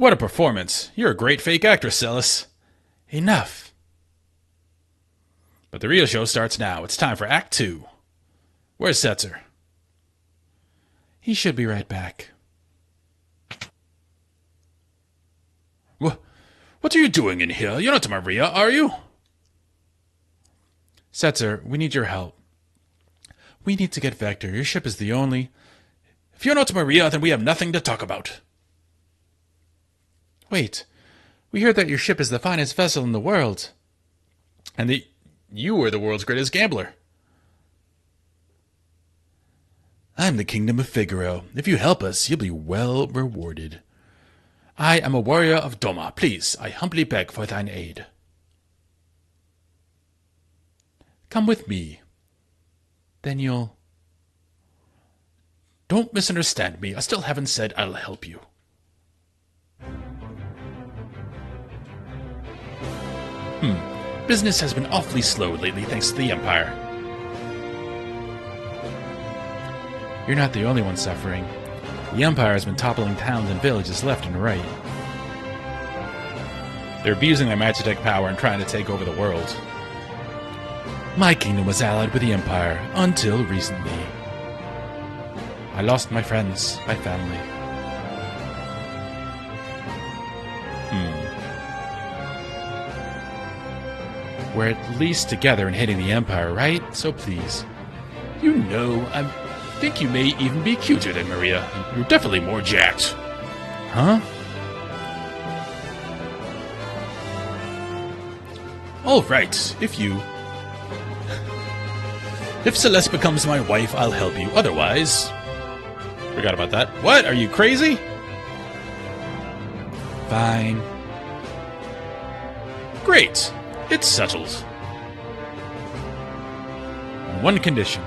Speaker 1: What a performance! You're a great fake actress, Celis. Enough. But the real show starts now. It's time for Act 2. Where's Setzer? He should be right back. What are you doing in here? You're not Maria, are you? Setzer, we need your help. We need to get Vector. Your ship is the only... If you're not Maria, then we have nothing to talk about. Wait. We heard that your ship is the finest vessel in the world. And that you are the world's greatest gambler. I'm the Kingdom of Figaro. If you help us, you'll be well rewarded. I am a warrior of Doma. Please, I humbly beg for thine aid. Come with me. Then you'll... Don't misunderstand me. I still haven't said I'll help you. Business has been awfully slow lately thanks to the Empire. You're not the only one suffering. The Empire has been toppling towns and villages left and right. They're abusing their magitech power and trying to take over the world. My kingdom was allied with the Empire until recently. I lost my friends, my family. We're at least together in hitting the Empire, right? So please. You know, I think you may even be cuter than Maria. You're definitely more jacked. Huh? All right, if Celeste becomes my wife, I'll help you. Otherwise... Forgot about that. What? Are you crazy? Fine. Great. It's settled. On one condition.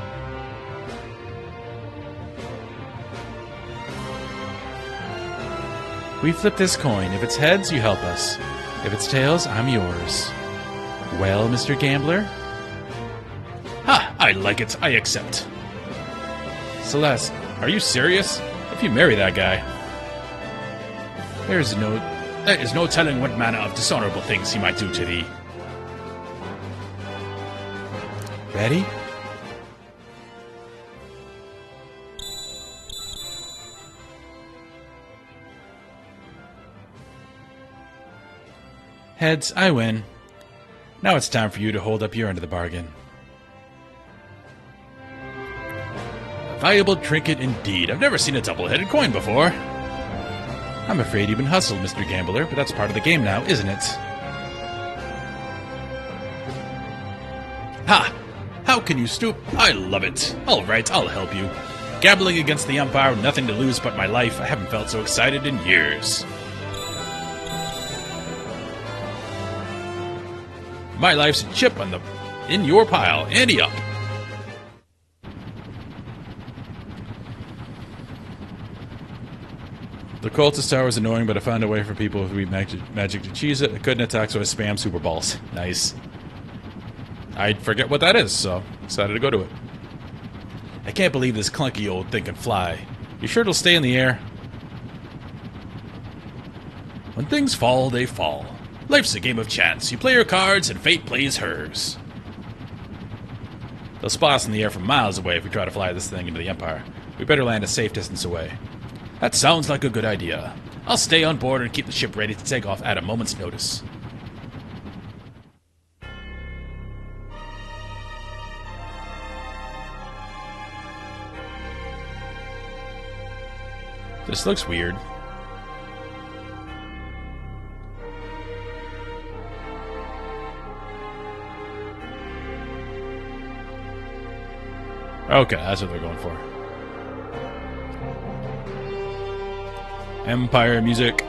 Speaker 1: We flip this coin. If it's heads, you help us. If it's tails, I'm yours. Well, Mr. Gambler? Ha! I like it. I accept. Celeste, are you serious? If you marry that guy... There is no telling what manner of dishonorable things he might do to thee. Ready? Heads, I win. Now it's time for you to hold up your end of the bargain. A valuable trinket indeed. I've never seen a double-headed coin before. I'm afraid you've been hustled, Mr. Gambler, but that's part of the game now, isn't it? Ha! How can you stoop? I love it. All right, I'll help you. Gambling against the Empire, nothing to lose but my life. I haven't felt so excited in years. My life's a chip in your pile. Ante up. The cultist tower is annoying, but I found a way for people with weak magic to cheese it. I couldn't attack, so I spam super balls. Nice. I forget what that is, so decided to go to it. I can't believe this clunky old thing can fly. You sure it'll stay in the air? When things fall, they fall. Life's a game of chance. You play your cards, and fate plays hers. They'll spot us in the air from miles away if we try to fly this thing into the Empire. We better land a safe distance away. That sounds like a good idea. I'll stay on board and keep the ship ready to take off at a moment's notice. This looks weird. Okay, that's what they're going for. Empire music.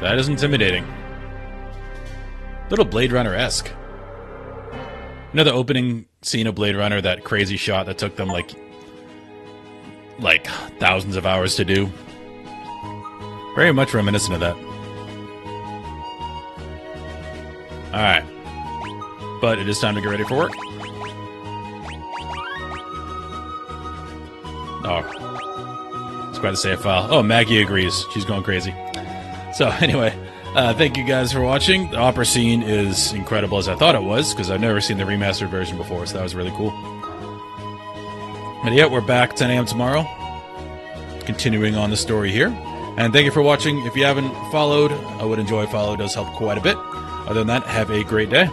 Speaker 1: That is intimidating. Little Blade Runner-esque. You know the opening scene of Blade Runner, that crazy shot that took them like thousands of hours to do? Very much reminiscent of that. Alright. But it is time to get ready for work. Oh. It's quite the save file. Oh, Maggie agrees. She's going crazy. So, anyway, thank you guys for watching. The opera scene is incredible as I thought it was, because I've never seen the remastered version before, so that was really cool. But yeah, we're back 10 a.m. tomorrow, continuing on the story here. And thank you for watching. If you haven't followed, I would enjoy a follow. It does help quite a bit. Other than that, have a great day.